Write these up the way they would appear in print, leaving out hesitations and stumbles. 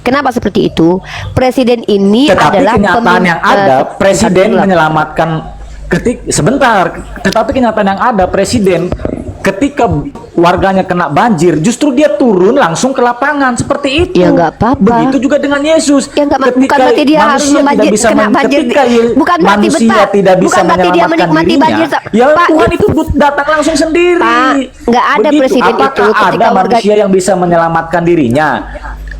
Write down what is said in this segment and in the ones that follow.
Kenapa seperti itu? Presiden ini Tetapi adalah kenyataan yang ada, presiden sebentar. menyelamatkan tetapi kenyataan yang ada, presiden ketika warganya kena banjir, justru dia turun langsung ke lapangan seperti itu. Ya nggak apa-apa. Begitu juga dengan Yesus. Ya nggak, bukan Ketika berarti dia harus manusia membanjir, tidak bisa kena banjir. ketika Bukan berarti manusia tidak bisa bukan berarti dia menyelamatkan menikmati dirinya, banjir. ya Pak, Tuhan itu datang langsung sendiri. Pak, nggak ada Begitu. presiden Apakah itu ketika ada manusia yang bisa menyelamatkan dirinya?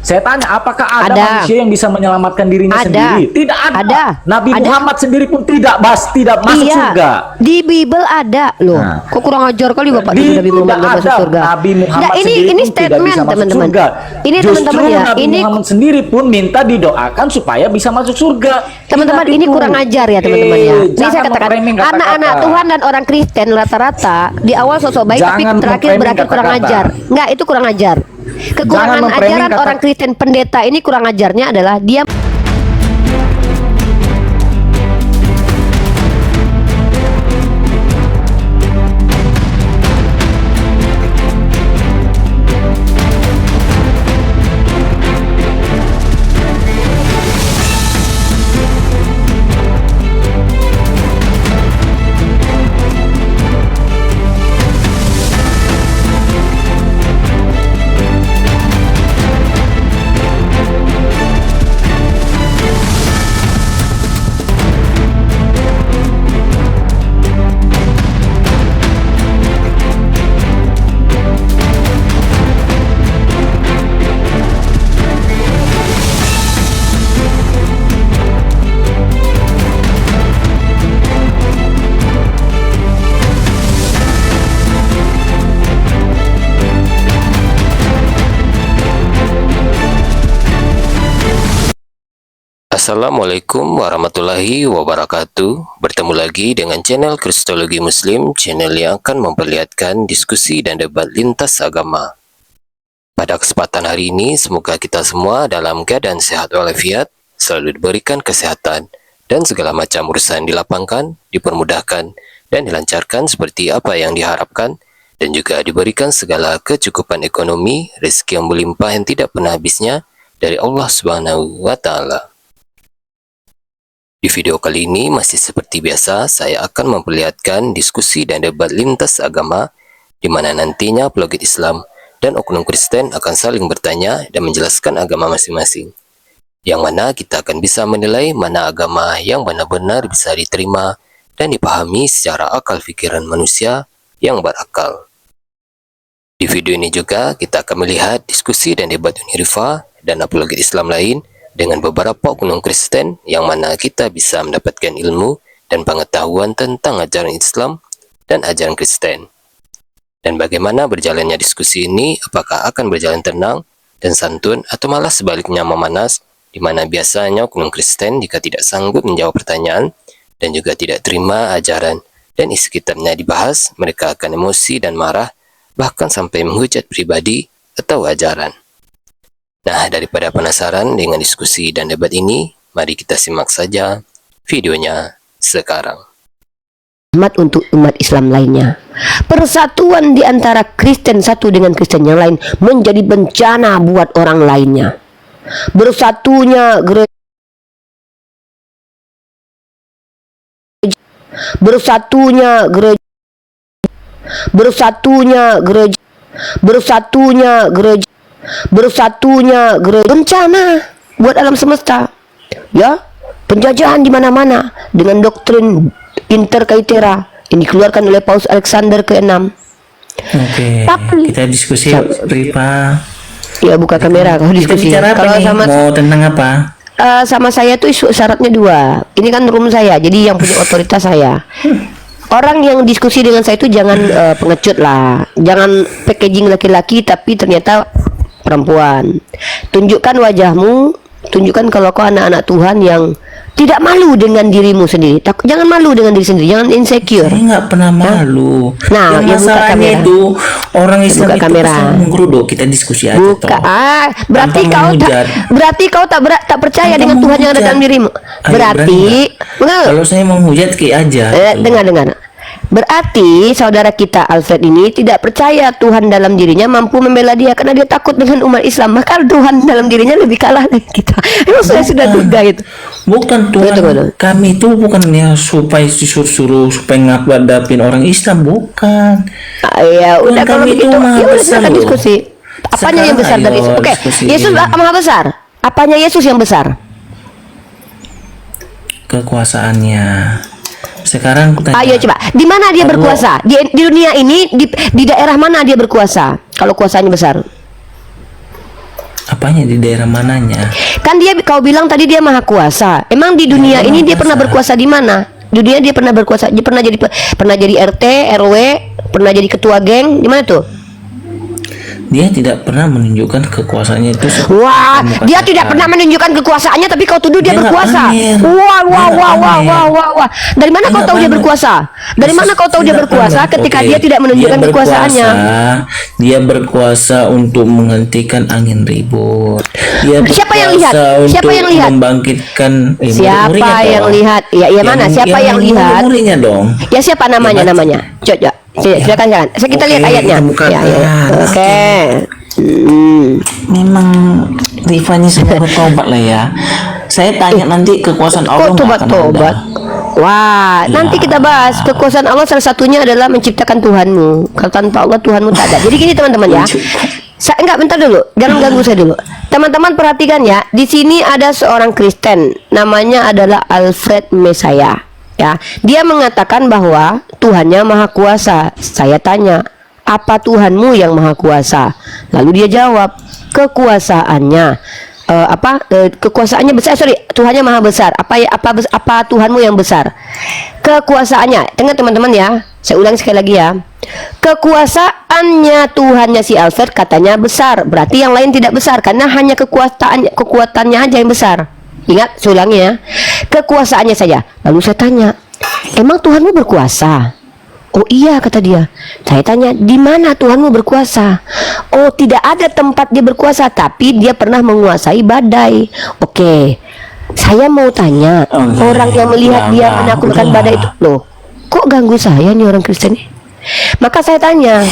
Saya tanya, apakah ada manusia yang bisa menyelamatkan dirinya sendiri? Tidak ada. Nabi Muhammad sendiri pun tidak masuk surga. Di Bible ada loh. Nah. Kok kurang ajar kali Bapak di Nabi Muhammad nggak masuk surga? Nabi Muhammad Nggak, sendiri ini pun tidak statement bisa masuk teman-teman. surga. Ini Justru teman-teman ya. Nabi Ini Muhammad sendiri pun minta didoakan supaya bisa masuk surga. teman-teman, Tidak ini itu. kurang ajar ya teman-teman ya. Ini saya Jangan katakan memframing kata-kata. anak-anak Tuhan dan orang Kristen rata-rata di awal sosok baik tapi Jangan terakhir memframing berakhir kurang kata-kata. ajar. Enggak, itu kurang ajar. Kekurangan memframing ajaran orang Kristen pendeta ini kurang ajarnya adalah dia Assalamualaikum warahmatullahi wabarakatuh. Bertemu lagi dengan channel Kristologi Muslim, channel yang akan memperlihatkan diskusi dan debat lintas agama. Pada kesempatan hari ini, semoga kita semua dalam keadaan sehat walafiat, selalu diberikan kesehatan, dan segala macam urusan dilapangkan, dipermudahkan, dan dilancarkan seperti apa yang diharapkan, dan juga diberikan segala kecukupan ekonomi, rezeki yang berlimpah yang tidak pernah habisnya dari Allah Subhanahu wa Ta'ala. Di video kali ini masih seperti biasa, saya akan memperlihatkan diskusi dan debat lintas agama di mana nantinya apologet Islam dan oknum Kristen akan saling bertanya dan menjelaskan agama masing-masing. Yang mana kita akan bisa menilai mana agama yang benar-benar bisa diterima dan dipahami secara akal pikiran manusia yang berakal. Di video ini juga kita akan melihat diskusi dan debat Unirifa dan apologet Islam lain dengan beberapa oknum Kristen yang mana kita bisa mendapatkan ilmu dan pengetahuan tentang ajaran Islam dan ajaran Kristen. Dan bagaimana berjalannya diskusi ini, apakah akan berjalan tenang dan santun atau malah sebaliknya memanas, di mana biasanya oknum Kristen jika tidak sanggup menjawab pertanyaan dan juga tidak terima ajaran dan isi kitabnya dibahas, mereka akan emosi dan marah, bahkan sampai menghujat pribadi atau ajaran. Nah, daripada penasaran dengan diskusi dan debat ini, mari kita simak saja videonya sekarang. untuk umat Islam lainnya. Persatuan di antara Kristen satu dengan Kristen yang lain menjadi bencana buat orang lainnya. Bersatunya gereja bencana buat alam semesta, ya. Penjajahan di mana-mana dengan doktrin interkaitera yang dikeluarkan oleh Paus Alexander ke-6. Oke, Tapi kita diskusi Rifa. ya, buka kamera kalau Kita diskusi. bicara apa Kalau nih? sama Mau tentang apa? sama saya tuh syaratnya dua. Ini kan room saya, jadi yang punya otoritas saya. Orang yang diskusi dengan saya itu jangan pengecut lah, jangan packaging laki-laki tapi ternyata perempuan. Tunjukkan wajahmu, tunjukkan kalau kau anak-anak Tuhan yang tidak malu dengan dirimu sendiri. Jangan malu dengan diri sendiri, jangan insecure. Saya nggak pernah malu. Nah, yang ya buka masalahnya kamera. itu orang Islam Buka itu kamera. kesal menggeruduk. Kita diskusi aja Buka. toh. Berarti Tanpa kau menghujat. berarti kau tak percaya Tanpa dengan Tuhan yang ada menghujat. dalam dirimu. Ayo, Berarti berani nggak? Kalau saya mau menghujat kayak aja. dengar. Berarti saudara kita Alfred ini tidak percaya Tuhan dalam dirinya mampu membela dia karena dia takut dengan umat Islam. Maka Tuhan dalam dirinya lebih kalah dari kita. Emang sudah duga itu. Bukan Tuhan, Betul. kami itu bukan ya supaya disuruh supaya ngadapin orang Islam, bukan. Ya udah kalau kami itu begitu, maha ya udah besar silakan loh. diskusi. Apanya yang besar Sekarang dari ayo Yesus? Oke, diskusiin. Yesus maha besar. Apanya Yesus yang besar? Kekuasaannya. Sekarang aku tanya, Ayo coba, di mana dia Aduh. berkuasa? Di dunia ini, di daerah mana dia berkuasa? Kalau kuasanya besar, apanya di daerah mananya? kan kau bilang tadi dia maha kuasa. Emang di dunia Dia ini maha dia pernah kuasa. berkuasa di mana? Dunia dia pernah berkuasa. Dia pernah jadi RT, RW, pernah jadi ketua geng. Di mana tuh? Dia tidak pernah menunjukkan kekuasaannya itu. Wah, Bukan dia kata. tidak pernah menunjukkan kekuasaannya, tapi kau tuduh dia Dia nggak berkuasa. pamer. Wah, Dia wah, nggak wah, wah, pamer. wah, wah. Dari mana Dia kau nggak tahu dia pamer. berkuasa? Dari mana kau tahu dia Tidak berkuasa pamer. ketika Oke. dia tidak menunjukkan Dia kekuasaannya? Dia berkuasa untuk menghentikan angin ribut. Dia Siapa yang lihat? berkuasa untuk Siapa yang lihat? membangkitkan Siapa murid-muridnya yang dong. lihat? Ya, mana? Siapa yang lihat? Murid-muridnya dong. Ya siapa namanya? Ya, Namanya? Coba, silakan. Kita Oke, lihat ayatnya. kita buka. Ya, ya. Oke. Memang Rifa ini semua bertobat lah ya. Saya tanya nanti kekuasaan Allah Kok nggak akan tobat-tobat? ada. Wah, Ya. nanti kita bahas kekuasaan Allah. Salah satunya adalah menciptakan Tuhanmu. Kalau tanpa Allah Tuhanmu tak ada. Jadi gini teman-teman ya. Enggak, bentar dulu. Jangan ganggu saya dulu. Teman-teman perhatikan ya. Di sini ada seorang Kristen. Namanya adalah Alfred Mesaya. Ya, dia mengatakan bahwa Tuhannya Maha Kuasa. Saya tanya, apa Tuhanmu yang Maha Kuasa? Lalu dia jawab, kekuasaannya kekuasaannya besar. Tuhannya Maha Besar. Apa Tuhanmu yang besar? Kekuasaannya. Dengar teman-teman ya. Saya ulang sekali lagi ya. Kekuasaannya Tuhannya si Alfred katanya besar. Berarti yang lain tidak besar karena hanya kekuatannya aja yang besar. Ingat, saya ulangi ya. Kekuasaannya saja. Lalu saya tanya, emang Tuhanmu berkuasa? Oh iya, kata dia. Saya tanya, di mana Tuhanmu berkuasa? Oh, tidak ada tempat dia berkuasa, tapi dia pernah menguasai badai. Oke, saya mau tanya, orang yang melihat dia menaklukkan badai itu, loh, kok ganggu saya nih orang Kristen ini? Maka saya tanya,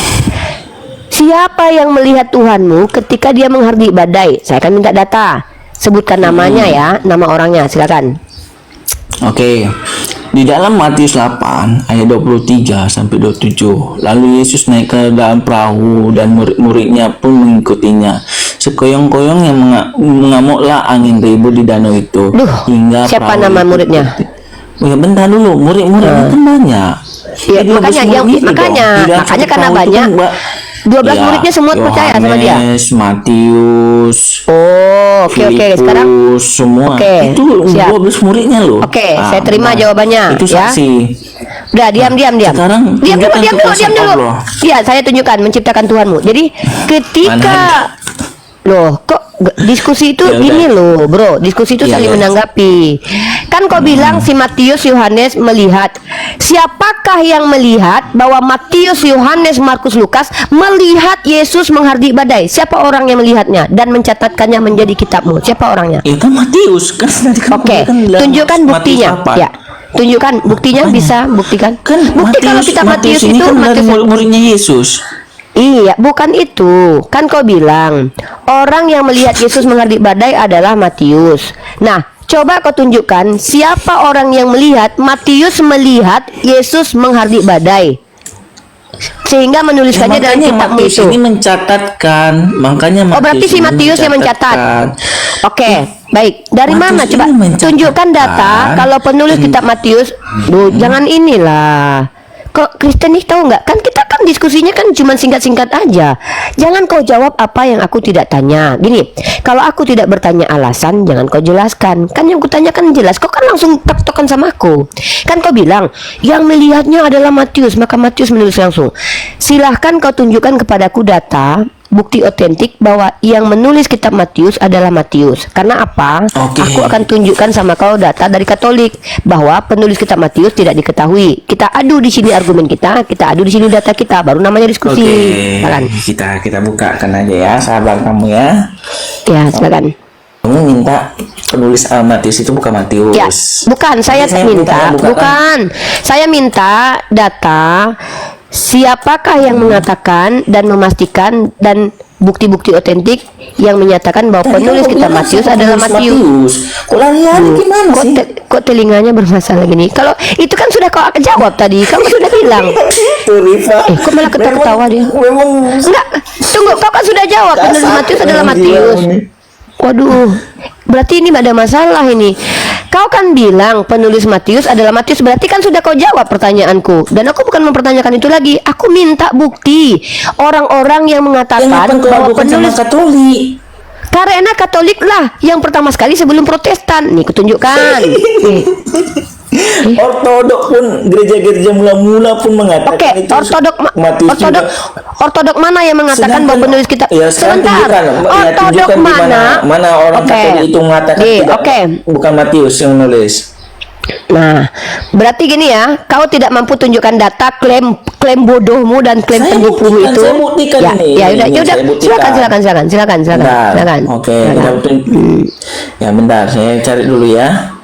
siapa yang melihat Tuhanmu ketika dia menghardik badai? Saya akan minta data. Sebutkan namanya ya, nama orangnya, silakan. Oke. Di dalam Matius 8 ayat 23 sampai 27, lalu Yesus naik ke dalam perahu dan murid-muridnya pun mengikutinya. Sekoyong-koyong yang mengamuklah angin ribut di danau itu. Duh, hingga siapa perahu nama itu muridnya? Oh ya, bentar dulu, murid-muridnya kan banyak. Ya, Jadi makanya 12 yang murid itu makanya dong. Di dalam makanya satu karena perahu itu banyak kan, 12 muridnya semua percaya sama dia. Yohanes, Matius, Oh, oke. Sekarang Filipus, semua. Oke, Itu siap. 12 muridnya loh. Oke, saya terima benar. jawabannya, Itu ya. saksi. udah diam. Sekarang Diam tunjukkan dulu. kekuasaan Allah. Iya, saya tunjukkan menciptakan Tuhanmu. Jadi ketika loh, kok diskusi itu Ya udah. gini loh, bro. Diskusi itu Ya, saling ya. menanggapi. Kan kau bilang si Matius, Yohanes melihat. Siapakah yang melihat bahwa Matius, Yohanes, Markus, Lukas melihat Yesus menghardik badai? Siapa orang yang melihatnya dan mencatatkannya menjadi kitabmu? Siapa orangnya? Ya kan Matius kan tadi kan Oke, kan bilang tunjukkan Matius buktinya. 8. Ya, tunjukkan buktinya. Bisa buktikan? Kan Bukti kalau kitab Matius ini itu kan dari Matius. murid-muridnya Yesus. Iya, bukan itu. Kan kau bilang orang yang melihat Yesus menghardik badai adalah Matius. Nah, coba kau tunjukkan siapa orang yang melihat Matius melihat Yesus menghardik badai sehingga menuliskannya dalam Makanya kitabmu Matius itu. ini mencatatkan, makanya Oh, berarti si ini Matius yang mencatat. mencatatkan. Oke, baik. Dari Matius mana? Coba ini mencatatkan. tunjukkan data kalau penulis kitab Matius. Duh, jangan inilah. Kok Kristen nih tahu nggak? Kan kita kan diskusinya kan cuma singkat-singkat aja. Jangan kau jawab apa yang aku tidak tanya. Gini, kalau aku tidak bertanya alasan, jangan kau jelaskan. Kan yang kutanya kan jelas. Kau kan langsung tek-tokan sama aku. Kan kau bilang yang melihatnya adalah Matius, maka Matius menulis langsung. Silahkan kau tunjukkan kepadaku data bukti otentik bahwa yang menulis kitab Matius adalah Matius. Karena apa? Oke. Aku akan tunjukkan sama kau data dari Katolik bahwa penulis kitab Matius tidak diketahui. Kita adu di sini argumen kita adu di sini data kita, baru namanya diskusi. Oke, Silakan. kita bukakan aja ya, sabar kamu ya. Ya, silakan. Kamu minta penulis Matius itu bukan Matius. Ya, bukan. Saya minta, bukan. bukan. Saya minta data siapakah yang mengatakan dan memastikan dan bukti-bukti otentik yang menyatakan bahwa penulis kitab Matius adalah Matius. Kok lari-lari gimana sih? Kok telinganya bermasalah gini? Kalau itu kan sudah kau jawab tadi, kamu sudah bilang. Tuh Rifa. Kok malah ketawa-ketawa dia? Memang Enggak, tunggu, kau kan sudah jawab penulis Matius adalah Matius. Waduh, berarti ini ada masalah ini. Kau kan bilang penulis Matius adalah Matius, berarti kan sudah kau jawab pertanyaanku. Dan aku bukan mempertanyakan itu lagi. Aku minta bukti orang-orang yang mengatakan bahwa penulis Katolik. karena Katolik lah yang pertama sekali sebelum Protestan. Nih, kutunjukkan. Nih. Ortodok pun gereja-gereja mula-mula pun mengatakan Oke, itu Matius ortodok mana yang mengatakan bahwa penulis kitab? Ya, Sebentar. Ortodok mana orang Katolik itu mengatakan bukan Matius yang menulis. Nah, berarti gini ya, kau tidak mampu tunjukkan data klaim bodohmu dan klaim penipumu itu. Saya buktikan ini. Ya udah, silakan. Oke, ya bentar, saya cari dulu ya.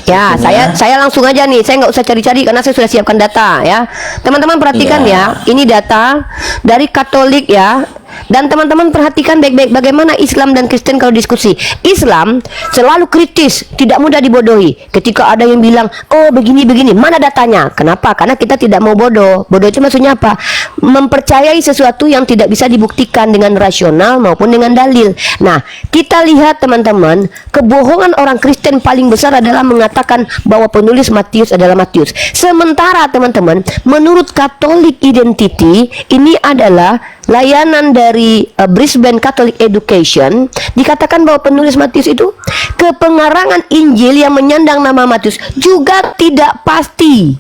Ya, saya langsung aja nih. Saya nggak usah cari-cari karena saya sudah siapkan data ya. Teman-teman perhatikan ya. Ini data dari Katolik ya. Dan teman-teman perhatikan baik-baik bagaimana Islam dan Kristen kalau diskusi. Islam selalu kritis, tidak mudah dibodohi. Ketika ada yang bilang, oh begini-begini, mana datanya? Kenapa? Karena kita tidak mau bodoh. Bodoh itu maksudnya apa? Mempercayai sesuatu yang tidak bisa dibuktikan dengan rasional maupun dengan dalil. Nah, kita lihat teman-teman, kebohongan orang Kristen paling besar adalah mengatakan bahwa penulis Matius adalah Matius. Sementara teman-teman, menurut Catholic Identity, ini adalah layanan dari Brisbane Catholic Education, dikatakan bahwa penulis Matius itu kepengarangan Injil yang menyandang nama Matius juga tidak pasti.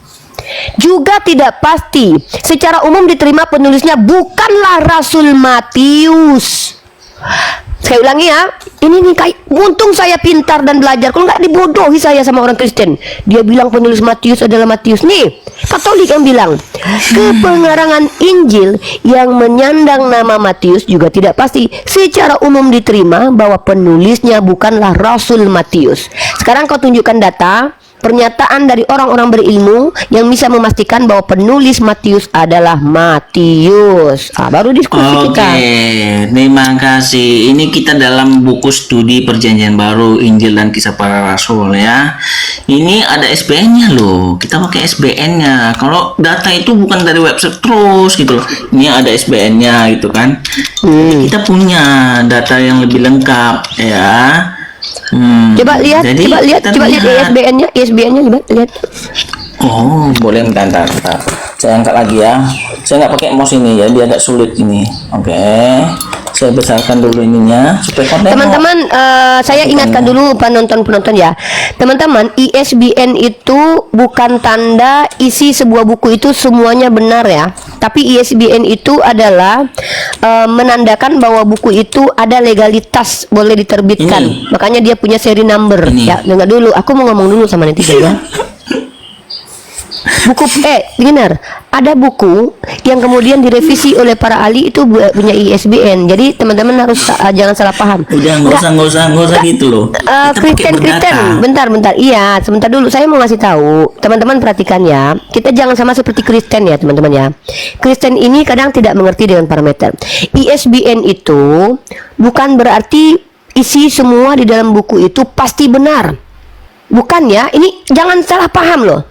Secara umum diterima penulisnya bukanlah Rasul Matius. Saya ulangi ya, ini nih kayak untung saya pintar dan belajar. Kalau nggak dibodohi saya sama orang Kristen. Dia bilang penulis Matius adalah Matius. Nih, Katolik yang bilang kepengarangan Injil yang menyandang nama Matius juga tidak pasti. Secara umum diterima bahwa penulisnya bukanlah Rasul Matius. Sekarang kau tunjukkan data pernyataan dari orang-orang berilmu yang bisa memastikan bahwa penulis Matius adalah Matius. Baru diskusi kita. Oke, terima kasih. Ini kita dalam buku studi Perjanjian Baru, Injil dan Kisah Para Rasul ya. Ini ada SBN-nya loh. Kita pakai SBN-nya. Kalau data itu bukan dari website terus gitu. Ini ada SBN-nya gitu kan. Kita punya data yang lebih lengkap ya. Coba lihat ISBN-nya, lihat. Oh, boleh bentar. Saya angkat lagi ya. Saya nggak pakai mouse ini ya, dia agak sulit ini. Oke, saya besarkan dulu ininya supaya teman-teman. Saya ingatkan dulu penonton ya, teman-teman. ISBN itu bukan tanda isi sebuah buku itu semuanya benar ya. Tapi ISBN itu adalah menandakan bahwa buku itu ada legalitas, boleh diterbitkan. Makanya dia punya seri number. Ya, dengar dulu. Aku mau ngomong dulu sama netizen ya. Buku benar, ada buku yang kemudian direvisi oleh para ahli itu punya ISBN. Jadi teman-teman harus jangan salah paham. Udah nggak usah gitu loh. Kristen, bentar. Iya, sebentar dulu. Saya mau ngasih tahu, teman-teman perhatikan ya. Kita jangan sama seperti Kristen ya, teman-teman ya. Kristen ini kadang tidak mengerti dengan parameter. ISBN itu bukan berarti isi semua di dalam buku itu pasti benar. Bukan ya. Ini jangan salah paham loh.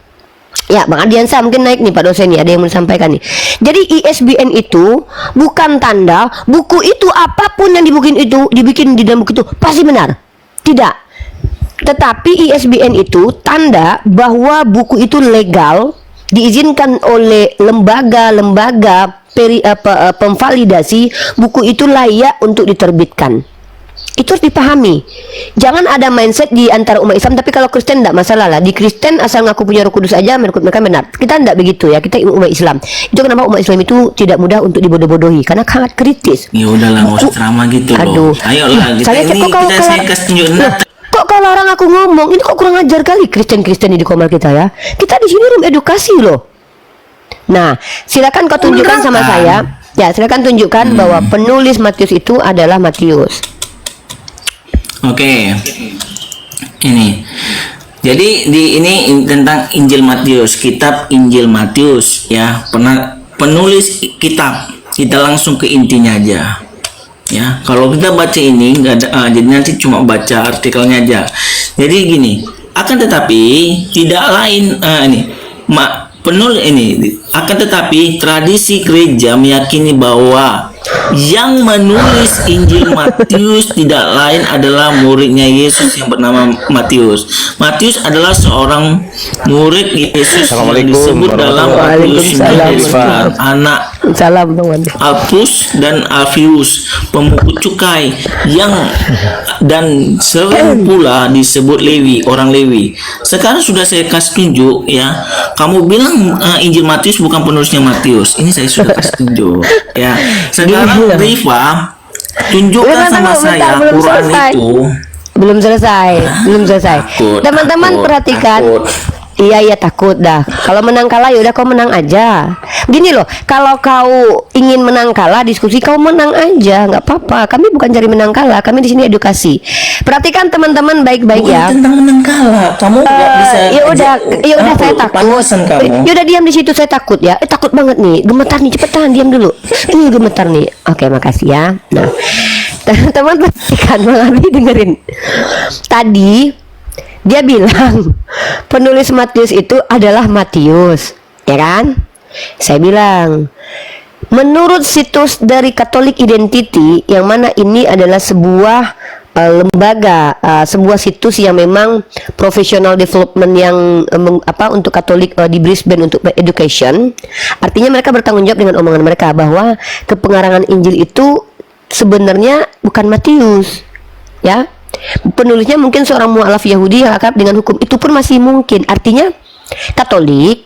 Ya, Bang Ardiansa mungkin naik nih Pak dosen nih, ada yang mau disampaikan nih. Jadi ISBN itu bukan tanda buku itu apapun yang dibikin di dalam buku itu pasti benar. Tidak. Tetapi ISBN itu tanda bahwa buku itu legal, diizinkan oleh lembaga pemvalidasi, buku itu layak untuk diterbitkan. Itu harus dipahami. Jangan ada mindset di antara umat Islam. Tapi kalau Kristen tidak masalah lah. Di Kristen asal ngaku punya Roh Kudus aja menurut mereka benar. Kita tidak begitu ya. Kita umat Islam. Itu kenapa umat Islam itu tidak mudah untuk dibodoh-bodohi, karena sangat kritis. Ya udahlah, nggak usah ceramah gitu loh. Ayolah, saya kasih tunjuk. Kok kalau orang aku ngomong ini kok kurang ajar kali Kristen ini di kamar kita ya. Kita di sini room edukasi loh. Nah, silakan kau tunjukkan sama saya. Ya, silakan tunjukkan bahwa penulis Matius itu adalah Matius. Oke. Ini. Jadi ini tentang Injil Matius, kitab Injil Matius ya. Penulis kitab. Kita langsung ke intinya aja. Ya, kalau kita baca ini nggak ada, jadi nanti cuma baca artikelnya aja. Jadi gini, akan tetapi tidak lain penulis ini akan tetapi tradisi gereja meyakini bahwa yang menulis Injil Matius tidak lain adalah muridnya Yesus yang bernama Matius. Matius adalah seorang murid Yesus yang disebut dalam Matius 9 anak Salam teman. Alpus dan Alfius, pemungut cukai dan sering pula disebut Lewi, orang Lewi. Sekarang sudah saya kasih tunjuk ya. Kamu bilang Injil Matius bukan penulisnya Matius. Ini saya sudah kasih tunjuk ya. Sekarang Riva tunjukkan sama saya Quran itu. Belum selesai. Teman-teman perhatikan. Iya takut dah. Kalau menang kalah ya udah kau menang aja. Gini loh, kalau kau ingin menang kalah diskusi kau menang aja, nggak apa-apa. Kami bukan cari menang kalah, kami di sini edukasi. Perhatikan teman-teman baik-baik ya. Tentang menang kalah, kamu nggak bisa. Ya udah saya takut. Ya udah diam di situ, saya takut ya. Takut banget nih, gemetar nih, cepetan diam dulu. Gemetar nih. Oke, makasih ya. Nah, teman-teman perhatikan, Bang Abi dengerin. Tadi dia bilang penulis Matius itu adalah Matius, ya kan? Saya bilang menurut situs dari Catholic Identity, yang mana ini adalah sebuah lembaga, sebuah situs yang memang professional development yang untuk Katolik di Brisbane untuk education. Artinya mereka bertanggung jawab dengan omongan mereka bahwa kepengarangan Injil itu sebenarnya bukan Matius, ya. Penulisnya mungkin seorang mualaf Yahudi yang akrab dengan hukum, itu pun masih mungkin. Artinya Katolik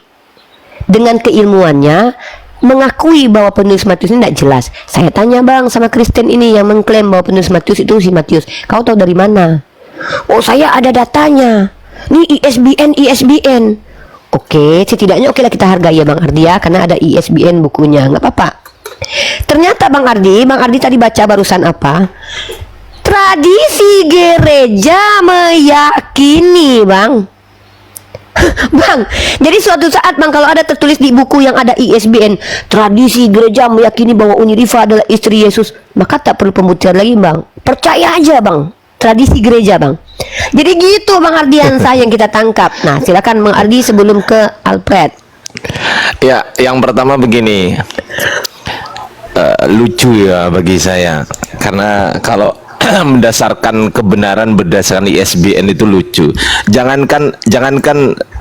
dengan keilmuannya mengakui bahwa penulis Matius ini tidak jelas. Saya tanya bang sama Kristen ini yang mengklaim bahwa penulis Matius itu si Matius, kau tahu dari mana? Oh saya ada datanya, ini ISBN. Oke, setidaknya oke lah kita hargai ya Bang Ardi ya, karena ada ISBN bukunya, nggak apa-apa. Ternyata Bang Ardi tadi baca barusan apa? Tradisi gereja meyakini, Bang. Bang, jadi suatu saat Bang, kalau ada tertulis di buku yang ada ISBN, tradisi gereja meyakini bahwa Uni Riva adalah istri Yesus, maka tak perlu pembuktian lagi Bang. Percaya aja Bang, tradisi gereja Bang. Jadi gitu Bang Ardiansa yang kita tangkap. Nah silakan Bang Ardi sebelum ke Alfred. Ya, yang pertama begini, lucu ya bagi saya, karena kalau mendasarkan kebenaran berdasarkan ISBN itu lucu. Jangankan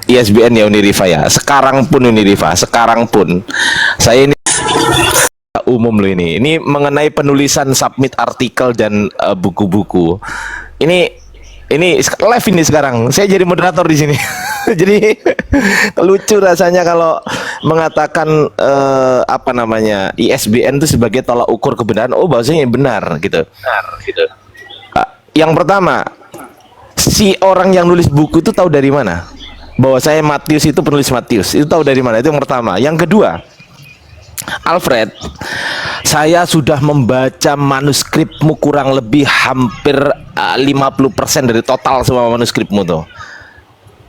ISBN ya Uni Riva ya. Sekarang pun Uni Riva, sekarang pun saya ini umum loh ini. Ini mengenai penulisan submit artikel dan buku-buku. Ini live ini sekarang. Saya jadi moderator di sini. Jadi lucu rasanya kalau mengatakan ISBN itu sebagai tolak ukur kebenaran. Oh bahasanya benar gitu. Yang pertama, si orang yang nulis buku itu tahu dari mana bahwa saya Matius itu penulis Matius, itu tahu dari mana? Itu yang pertama. Yang kedua, Alfred, saya sudah membaca manuskripmu kurang lebih hampir 50% dari total semua manuskripmu tuh.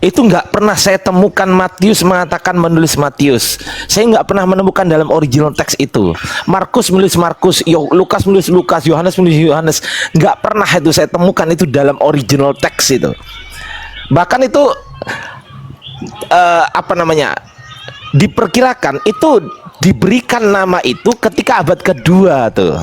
Itu nggak pernah saya temukan Matius mengatakan menulis Matius. Saya nggak pernah menemukan dalam original teks itu. Markus menulis Markus, Lukas menulis Lukas, Yohanes menulis Yohanes. Nggak pernah itu saya temukan itu dalam original teks itu. Bahkan itu diperkirakan itu diberikan nama itu ketika abad kedua tuh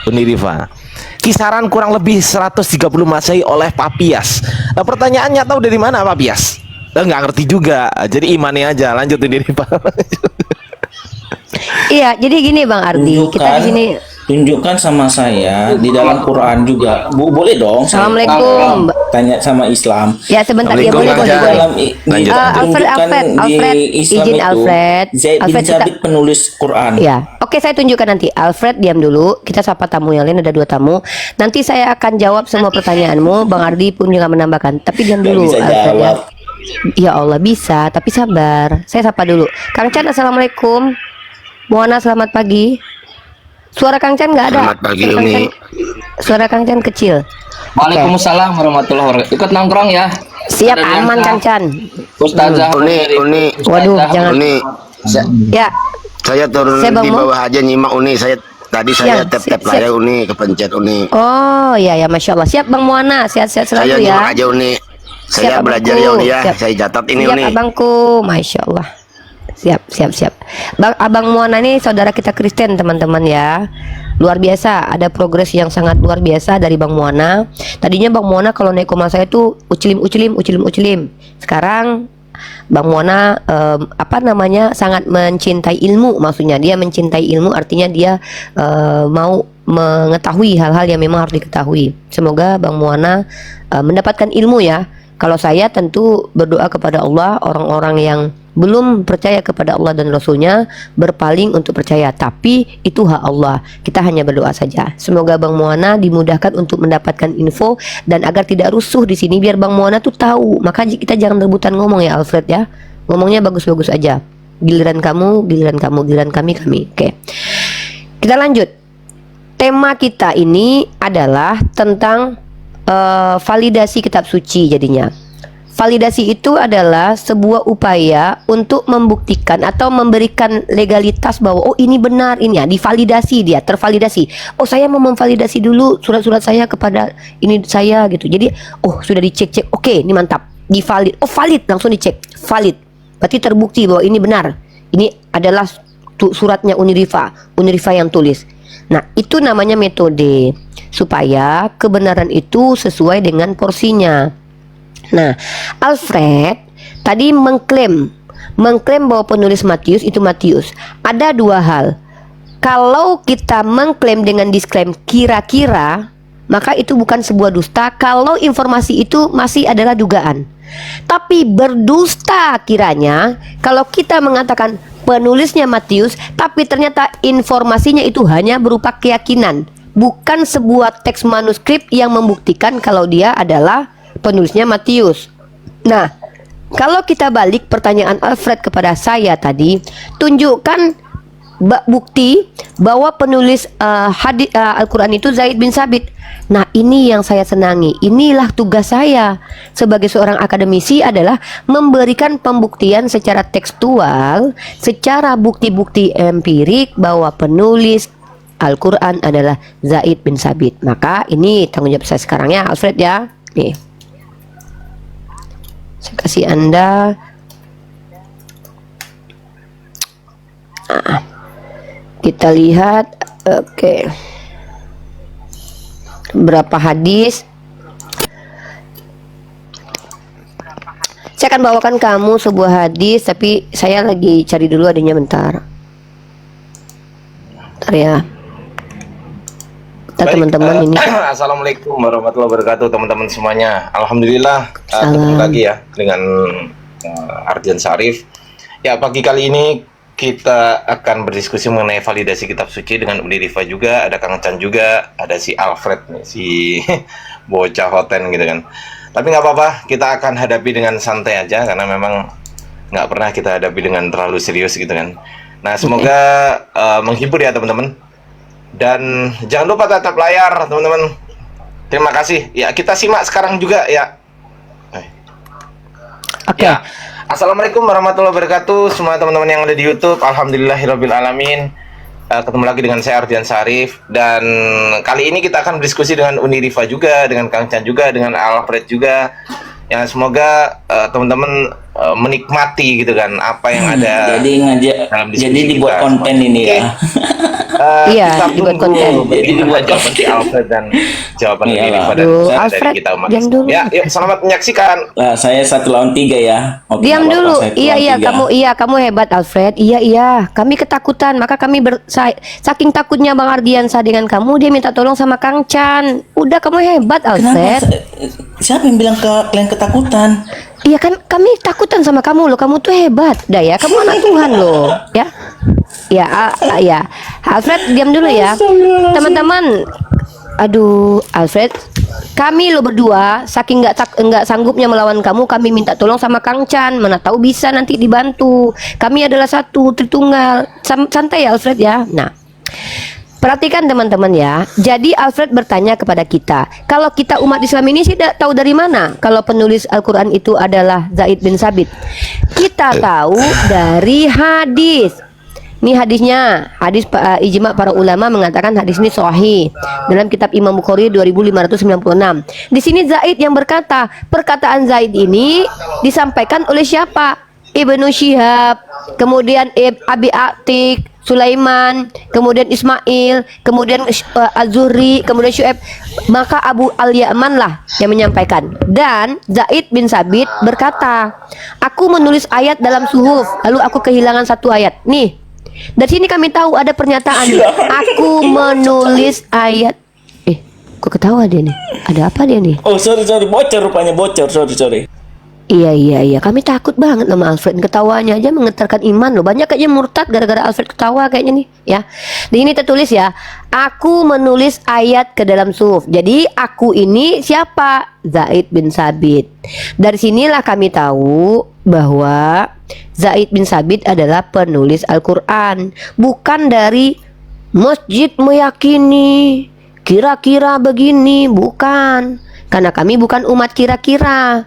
Uni Riva. Kisaran kurang lebih 130 Masehi oleh Papias. Nah, pertanyaannya tahu dari mana Papias? Nggak ngerti juga. Jadi imani aja. Lanjut Uni Riva. Iya, jadi gini Bang Ardi, kita di sini tunjukkan sama saya di dalam Quran juga. Bu, boleh dong. Assalamualaikum. Tanya sama Islam. Ya sebentar ya, boleh. Alfred, izin Alfred. Zaid bin Sabit penulis Quran. Ya, oke saya tunjukkan nanti. Alfred diam dulu. Kita sapa tamu yang lain, ada 2 tamu. Nanti saya akan jawab semua pertanyaanmu. Bang Ardi pun juga menambahkan. Tapi diam dulu. Bisa Alfred, jawab. Ya Allah bisa, tapi sabar. Saya sapa dulu. Kang Chan, assalamualaikum. Moana, selamat pagi. Suara Kang Chan nggak ada. Selamat pagi Umi. Suara Kang Chan kecil. Waalaikumsalam warahmatullahi wabarakatuh. Ikut nongkrong ya. Siap, Ada aman Diansa, Kang Chan. Ustazah Uni. Waduh, jangan. Uni, Ya, saya turun Saya Bang di Mo. bawah aja nyimak Uni. Tadi Ya, saya tap-tap siap. layar Uni, kepencet Uni. oh ya ya, Masya Allah. Siap Bang Muana, sehat-sehat Saya selalu nyimak ya. aja Uni. Saya Siap, belajar Abangku. ya Uni ya. Siap. Saya catat ini Siap Uni. abangku, Masya Allah. Siap. Abang Muana ini saudara kita Kristen teman-teman ya. Luar biasa, ada progres yang sangat luar biasa dari Bang Muana. Tadinya Bang Muana kalau naik koma saya tuh ucilim. Sekarang Bang Muana sangat mencintai ilmu. Maksudnya dia mencintai ilmu, artinya dia mau mengetahui hal-hal yang memang harus diketahui. Semoga Bang Muana mendapatkan ilmu ya. Kalau saya tentu berdoa kepada Allah, orang-orang yang belum percaya kepada Allah dan Rasulnya berpaling untuk percaya, tapi itu hak Allah. Kita hanya berdoa saja. Semoga Bang Muana dimudahkan untuk mendapatkan info dan agar tidak rusuh di sini, biar Bang Muana tuh tahu. Maka kita jangan rebutan ngomong ya Alfred ya. Ngomongnya bagus-bagus aja. Giliran kamu, giliran kami. Oke. Kita lanjut. Tema kita ini adalah tentang validasi kitab suci jadinya. Validasi itu adalah sebuah upaya untuk membuktikan atau memberikan legalitas bahwa oh ini benar, ini ya, divalidasi, dia tervalidasi. Oh saya mau memvalidasi dulu surat-surat saya kepada ini saya gitu. Jadi oh sudah dicek, oke ini mantap, divalid. Oh valid, langsung dicek, valid. Berarti terbukti bahwa ini benar. Ini adalah suratnya Unirifa yang tulis. Nah itu namanya metode supaya kebenaran itu sesuai dengan porsinya. Nah, Alfred tadi mengklaim bahwa penulis Matius itu Matius. Ada dua hal. Kalau kita mengklaim dengan disklaim kira-kira, maka itu bukan sebuah dusta kalau informasi itu masih adalah dugaan. Tapi berdusta kiranya kalau kita mengatakan penulisnya Matius, tapi ternyata informasinya itu hanya berupa keyakinan, bukan sebuah teks manuskrip yang membuktikan kalau dia adalah penulisnya Matius. Nah, kalau kita balik pertanyaan Alfred kepada saya tadi, tunjukkan bukti bahwa penulis Al-Quran itu Zaid bin Sabit. Nah, ini yang saya senangi. Inilah tugas saya sebagai seorang akademisi, adalah memberikan pembuktian secara tekstual, secara bukti-bukti empirik bahwa penulis Al-Quran adalah Zaid bin Sabit. Maka ini tanggung jawab saya sekarang ya Alfred ya. Nih, saya kasih Anda. Kita lihat. Oke. Berapa hadis? Saya akan bawakan kamu sebuah hadis, tapi saya lagi cari dulu adanya, bentar. Bentar ya. Kita teman-teman ini. Assalamualaikum warahmatullahi wabarakatuh teman-teman semuanya. Alhamdulillah ketemu lagi ya dengan Ardian Syarif. Ya, pagi kali ini kita akan berdiskusi mengenai validasi kitab suci dengan Uni Rifa juga, ada Kang Chan juga, ada si Alfred nih, si bocah hoten gitu kan. Tapi nggak apa-apa, kita akan hadapi dengan santai aja karena memang nggak pernah kita hadapi dengan terlalu serius gitu kan. Nah, semoga menghibur ya teman-teman. Dan jangan lupa tatap layar teman-teman. Terima kasih. Ya, kita simak sekarang juga ya. Oke. Ya. Assalamualaikum warahmatullahi wabarakatuh semua teman-teman yang ada di YouTube. Alhamdulillahirabbil alamin. Ketemu lagi dengan saya Ardian Syarif, dan kali ini kita akan berdiskusi dengan Uni Rifa juga, dengan Kang Chan juga, dengan Alfred juga. Ya, semoga teman-teman menikmati gitu kan apa yang ada. Jadi dibuat konten ini ya. Iya, dibuat konten. Jadi jawaban si Alfred dan jawaban Uni Rifa dan Alfred, dari kita umat diam Islam. dulu. Ya, yuk selamat menyaksikan. Saya 1 lawan 3 ya. Oke, Diam nggak dulu. apa-apa, saya 1 Iya, lawan 3. kamu hebat Alfred. Iya. Kami ketakutan, maka kami saking takutnya Bang Ardiansa dengan kamu, dia minta tolong sama Kang Chan. Udah, kamu hebat Alfred. Kenapa? Siapa yang bilang kalian ketakutan? Iya kan, kami takutan sama kamu loh. Kamu tuh hebat, dah ya. Kamu anak Tuhan loh, ya. Ya, Alfred diam dulu ya, teman-teman. Aduh, Alfred, kami lo berdua saking nggak sanggupnya melawan kamu, kami minta tolong sama Kang Chan. Mana tahu bisa nanti dibantu. Kami adalah satu Tritunggal. Santai ya Alfred ya. Nah, Perhatikan teman-teman ya. Jadi Alfred bertanya kepada kita, kalau kita umat Islam ini sih tahu dari mana kalau penulis Al-Quran itu adalah Zaid bin Sabit? Kita tahu dari hadis. Ini hadisnya, hadis ijma para ulama mengatakan hadis ini sahih dalam kitab Imam Bukhari 2596. Di sini Zaid yang berkata, perkataan Zaid ini disampaikan oleh siapa? Ibnu Syihab, kemudian Abi Atik, Sulaiman, kemudian Ismail, kemudian Az-Zuhri, kemudian Syu'aib. Maka Abu Al-Yaman lah yang menyampaikan. Dan Zaid bin Sabit berkata, aku menulis ayat dalam suhuf, lalu aku kehilangan satu ayat. Nih, dari sini kami tahu ada pernyataan nih, aku menulis ayat. Kok ketawa dia nih? Ada apa dia nih? Oh sorry bocor rupanya bocor sorry. Iya, kami takut banget sama Alfred. Ketawanya aja menggetarkan iman loh. Banyak kayaknya murtad gara-gara Alfred ketawa kayaknya nih ya. Di ini tertulis ya, aku menulis ayat ke dalam suhuf. Jadi aku ini siapa? Zaid bin Sabit. Dari sinilah kami tahu bahwa Zaid bin Sabit adalah penulis Al-Quran, bukan dari masjid meyakini kira-kira begini, bukan. Karena kami bukan umat kira-kira.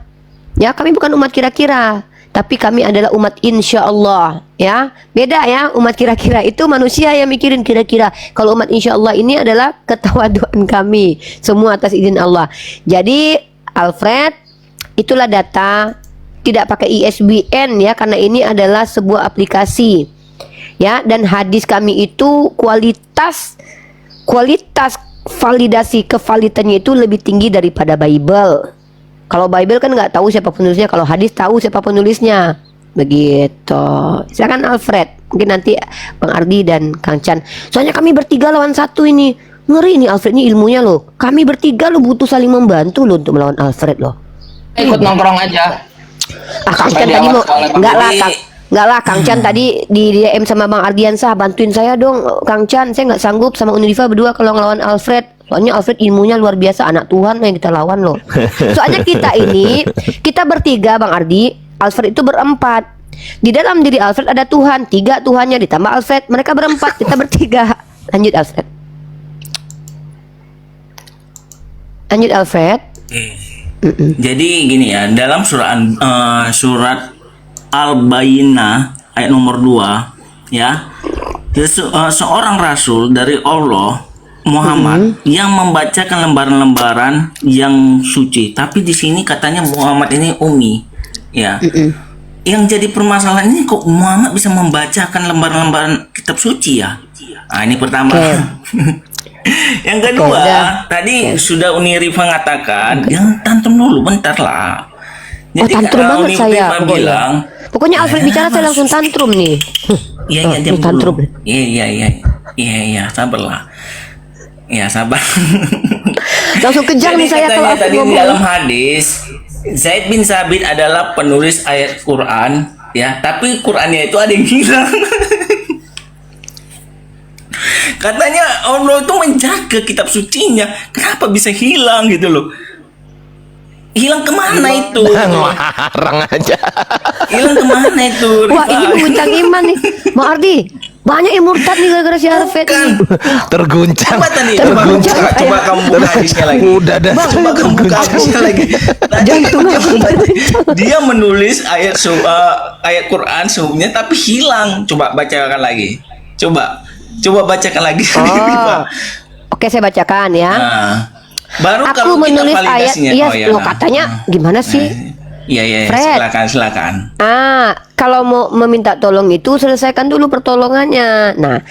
Ya, kami bukan umat kira-kira, tapi kami adalah umat insya Allah. Ya, beda ya. Umat kira-kira itu manusia yang mikirin kira-kira. Kalau umat insya Allah ini adalah ketawaduan kami, semua atas izin Allah. Jadi Alfred, itulah data, tidak pakai ISBN ya, karena ini adalah sebuah aplikasi. Ya, dan hadis kami itu kualitas validasi kevalidannya itu lebih tinggi daripada Bible. Kalau Bible kan nggak tahu siapa penulisnya, kalau hadis tahu siapa penulisnya. Begitu. Silakan Alfred, mungkin nanti Bang Ardi dan Kang Chan. Soalnya kami bertiga lawan satu ini. Ngeri nih Alfred ini ilmunya loh. Kami bertiga lo butuh saling membantu loh untuk melawan Alfred loh. Ikut nongkrong aja. Kang Chan tadi mau enggak lah Kang Chan tadi di DM sama Bang Ardiansah, bantuin saya dong Kang Chan, saya nggak sanggup sama Unifa berdua kalau ngelawan Alfred. Soalnya Alfred ilmunya luar biasa, anak Tuhan yang kita lawan loh. Soalnya kita bertiga Bang Ardi, Alfred itu berempat. Di dalam diri Alfred ada Tuhan, 3 Tuhannya ditambah Alfred, mereka berempat, kita bertiga. Lanjut Alfred. Jadi gini ya, dalam surat Al-Bayyinah ayat nomor 2 ya, seorang rasul dari Allah Muhammad yang membacakan lembaran-lembaran yang suci. Tapi di sini katanya Muhammad ini ummi ya. Yang jadi permasalahan ini, kok Muhammad bisa membacakan lembaran-lembaran kitab suci ya? Nah, ini pertama. Yang kedua, tadi sudah Uni Rifa mengatakan, yang tantrum dulu bentar lah. Jadi tantrum banget Uni saya Rifa bilang, pokoknya Alfred bicara saya langsung tantrum nih. Iya, diam tantrum. dulu. Iya, sabarlah. Ya sabar. Langsung kejang nih saya kalau tadi di dalam hadis, Zaid bin Sabit adalah penulis ayat Quran ya, tapi Qurannya itu ada yang hilang. Katanya Allah itu menjaga kitab sucinya, kenapa bisa hilang gitu loh? Hilang kemana itu? Ngelarang aja. Hilang kemana itu? Wah, ini mengguncang iman nih Bang Ardi. Banyak yang murtad nih gara-gara si Alfred ini. Terguncang. Coba kamu buka hadisnya lagi. Udah dah. Coba kamu buka hadisnya lagi. Dia menulis ayat Quran suhunya tapi hilang. Coba bacakan lagi. Coba bacakan lagi. Oke, saya bacakan ya. Nah, baru aku kalau kita menulis ayat, validasinya. katanya gimana sih? Iya, Fred. silakan. Kalau mau meminta tolong itu selesaikan dulu pertolongannya. Nah,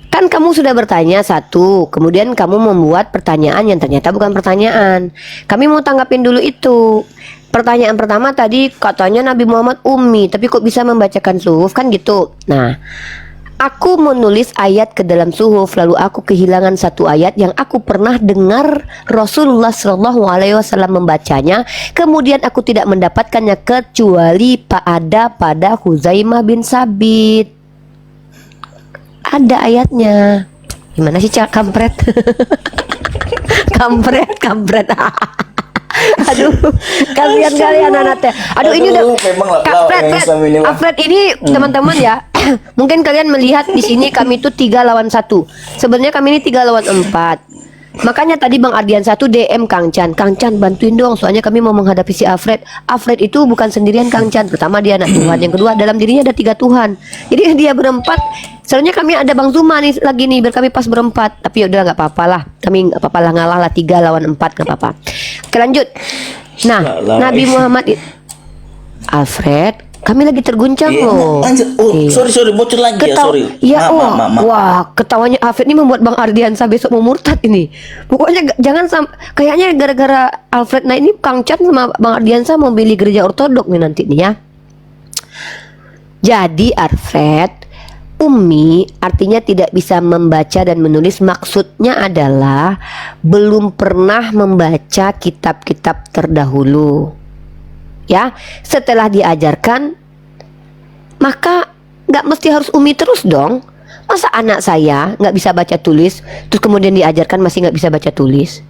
kan kamu sudah bertanya satu, kemudian kamu membuat pertanyaan yang ternyata bukan pertanyaan. Kami mau tanggapin dulu itu. Pertanyaan pertama tadi katanya Nabi Muhammad ummi, tapi kok bisa membacakan suhuf kan gitu. Nah, aku menulis ayat ke dalam suhuf, lalu aku kehilangan satu ayat yang aku pernah dengar Rasulullah SAW membacanya. Kemudian aku tidak mendapatkannya kecuali pada Huzaimah bin Sabit. Ada ayatnya. Gimana sih kampret? kampret. Aduh, kalian anak teh. Aduh, ini udah Fred ini teman-teman ya. Mungkin kalian melihat di sini kami itu 3 lawan 1. Sebenarnya kami ini 3 lawan 4. Makanya tadi Bang Ardian 1 DM Kang Chan. Kang Chan bantuin dong, soalnya kami mau menghadapi si Alfred. Alfred itu bukan sendirian Kang Chan. Pertama dia anak Tuhan, yang kedua dalam dirinya ada 3 Tuhan. Jadi dia berempat. Sebenarnya kami ada Bang Zuma nih lagi nih, biar kami pas berempat. Tapi udah nggak apa-apa lah. Kami nggak apa-apa lah, ngalah lah 3 lawan 4 nggak apa-apa. Oke lanjut. Nah, Nabi Muhammad Alfred, kami lagi terguncang loh. Sorry bocor lagi ya, sorry. Ya, wah, ketawanya Alfred ini membuat Bang Ardiansa besok mau murtad ini. Pokoknya jangan kayaknya gara-gara Alfred, nah ini Kang Chan sama Bang Ardiansa mau pilih gereja ortodok nih nanti nih ya. Jadi Alfred, Ummi artinya tidak bisa membaca dan menulis, maksudnya adalah belum pernah membaca kitab-kitab terdahulu. Ya, setelah diajarkan, maka nggak mesti harus Umi terus dong. Masa anak saya nggak bisa baca tulis, terus kemudian diajarkan masih nggak bisa baca tulis?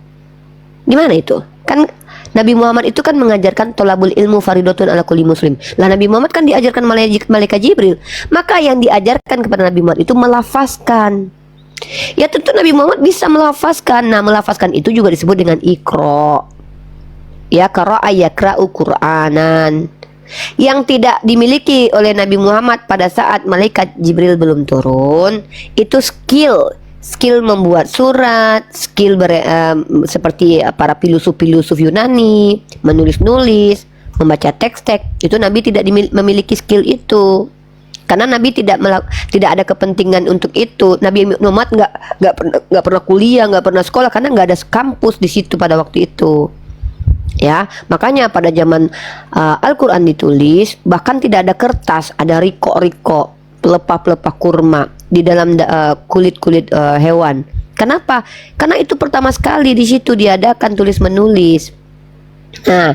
Gimana itu? Kan Nabi Muhammad itu kan mengajarkan tolabul ilmu faridotun ala kulli muslim. Lah Nabi Muhammad kan diajarkan malaikat Jibril. Maka yang diajarkan kepada Nabi Muhammad itu melafazkan. Ya tentu Nabi Muhammad bisa melafazkan. Nah, melafazkan itu juga disebut dengan iqra. Ya, qara'a yaqra'u Qur'anan. Yang tidak dimiliki oleh Nabi Muhammad pada saat malaikat Jibril belum turun, itu skill membuat surat, skill seperti para filosof Yunani, menulis-nulis, membaca teks-teks. Itu Nabi tidak memiliki skill itu. Karena Nabi tidak ada kepentingan untuk itu. Nabi Muhammad nggak pernah kuliah, nggak pernah sekolah, karena nggak ada kampus di situ pada waktu itu. Ya, makanya pada zaman Al-Quran ditulis, bahkan tidak ada kertas, ada riko-riko, pelepah-pelepah kurma di dalam kulit-kulit hewan. Kenapa? Karena itu pertama sekali di situ diadakan tulis menulis. Nah,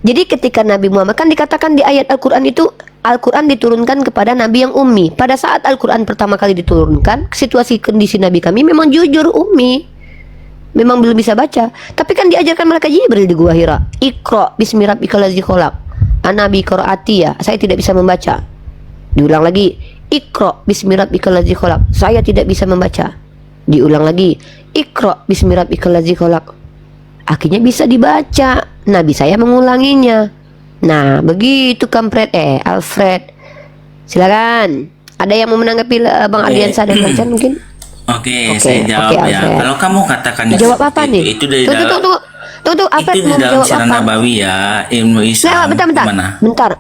jadi ketika Nabi Muhammad kan dikatakan di ayat Al-Quran itu, Al-Quran diturunkan kepada Nabi yang ummi. Pada saat Al-Quran pertama kali diturunkan, situasi kondisi Nabi kami memang jujur ummi, memang belum bisa baca. Tapi kan diajarkan malaikat Jibril di Gua Hira, Iqra bismi rabbikal ladzi khalaq. Ana bi qiraati, ya, saya tidak bisa membaca. Diulang lagi, Iqra bismi rabbikal ladzi khalaq. Saya tidak bisa membaca. Diulang lagi, Iqra bismi rabbikal ladzi khalaq. Akhirnya bisa dibaca. Nabi saya mengulanginya. Nah, begitu kampret Alfred. Silakan. Ada yang mau menanggapi Bang Ardiansa dan Kang Chan mungkin? Oke, saya jawab ya. Kalau kamu katakan jawab apa nih? Itu dari Tunggu, Alfred mau dalam menjawab Sirah apa? Nabawi ya, ilmu Islam.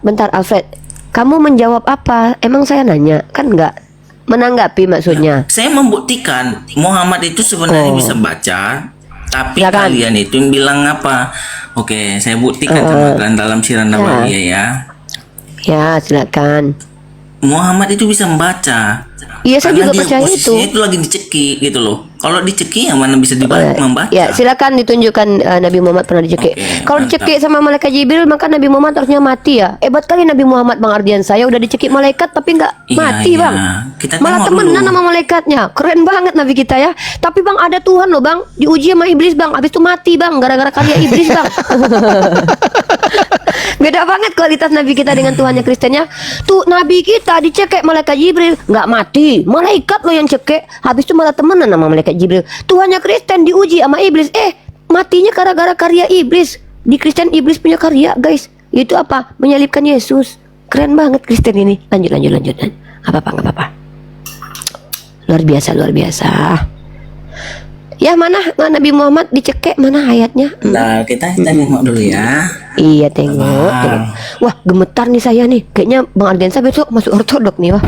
Bentar, Alfred. Kamu menjawab apa? Emang saya nanya, kan enggak menanggapi maksudnya. Saya membuktikan Muhammad itu sebenarnya bisa baca, tapi Silakan. kalian itu yang bilang apa? Oke, saya buktikan sama kalian dalam Sirah Nabawi ya. Ya, silakan. Muhammad itu bisa membaca. Iya, saya Karena juga dia percaya itu. posisinya itu lagi dicekik gitu loh. Kalau dicekik yang mana bisa membaca? Ya, silakan ditunjukkan Nabi Muhammad pernah dicekik. Kalau dicekik sama malaikat Jibril, maka Nabi Muhammad harusnya mati ya. Hebat kali Nabi Muhammad, Bang Ardian. Saya udah dicekik malaikat tapi nggak mati, Bang. Kita Malah temenan sama malaikatnya. Keren banget Nabi kita ya. Tapi Bang, ada Tuhan loh, Bang. Diuji sama iblis, Bang. Habis itu mati, Bang, gara-gara karya iblis, Bang. Beda banget kualitas Nabi kita dengan Tuhannya Kristennya. Tuh Nabi kita dicekek malaikat Jibril, nggak mati. Malaikat lo yang cekek, habis itu malah temenan sama malaikat Jibril. Tuhannya Kristen diuji sama iblis, matinya gara-gara karya iblis. Di Kristen iblis punya karya, guys. Itu apa? Menyalibkan Yesus. Keren banget Kristen ini. Lanjut. Nggak apa-apa. Luar biasa. Ya, mana Nabi Muhammad dicekek, mana ayatnya? Nah, kita tengok dulu ya. Iya, tengok. Wah, gemetar nih saya nih. Kayaknya Bang Ardiansa besok masuk ortodok nih, wah.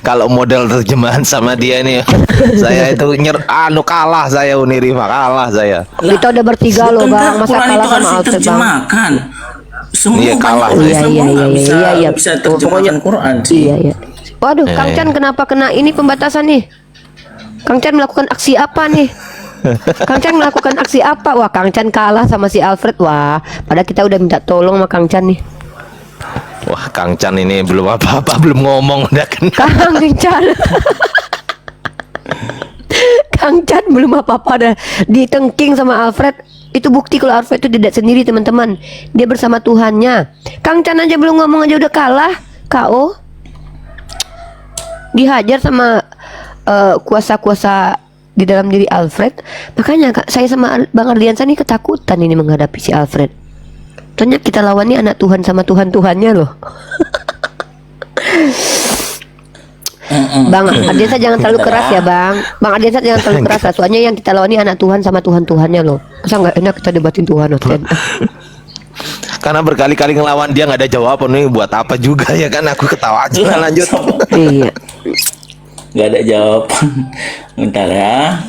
Kalau model terjemahan sama dia nih, saya itu kalah saya, Unirima kalah saya. Kita udah bertiga loh, Bang. Masa kalah sama Alfred, Bang? Semua Iya, kalah. Iya. Bisa terjemahkan Quran sih. Iya. Waduh, Kang Chan kenapa kena ini pembatasan nih? Kang Chan melakukan aksi apa nih? Wah, Kang Chan kalah sama si Alfred. Wah, padahal kita udah minta tolong sama Kang Chan nih. Wah, Kang Chan ini belum apa-apa, belum ngomong udah kena. Kang Chan. Kang Chan belum apa-apa dah ditengking sama Alfred. Itu bukti kalau Alfred itu tidak sendiri, teman-teman. Dia bersama Tuhannya. Kang Chan aja belum ngomong aja udah kalah. KO. dihajar sama kuasa-kuasa di dalam diri Alfred. Makanya Kak, saya sama Bang Ardiansa nih ketakutan ini menghadapi si Alfred. Soalnya kita lawannya anak Tuhan sama Tuhan-Tuhannya loh. Bang Ardiansa jangan terlalu keras ya Bang. Bang Ardiansa jangan terlalu keras lah. Soalnya yang kita lawan ini anak Tuhan sama Tuhan-Tuhannya loh. Masa nggak enak kita debatin Tuhan Oten? Karena berkali-kali ngelawan dia nggak ada jawaban nih, buat apa juga ya kan, aku ketawa aja. Lanjut. Iya. Nggak ada jawaban. Bentar ya.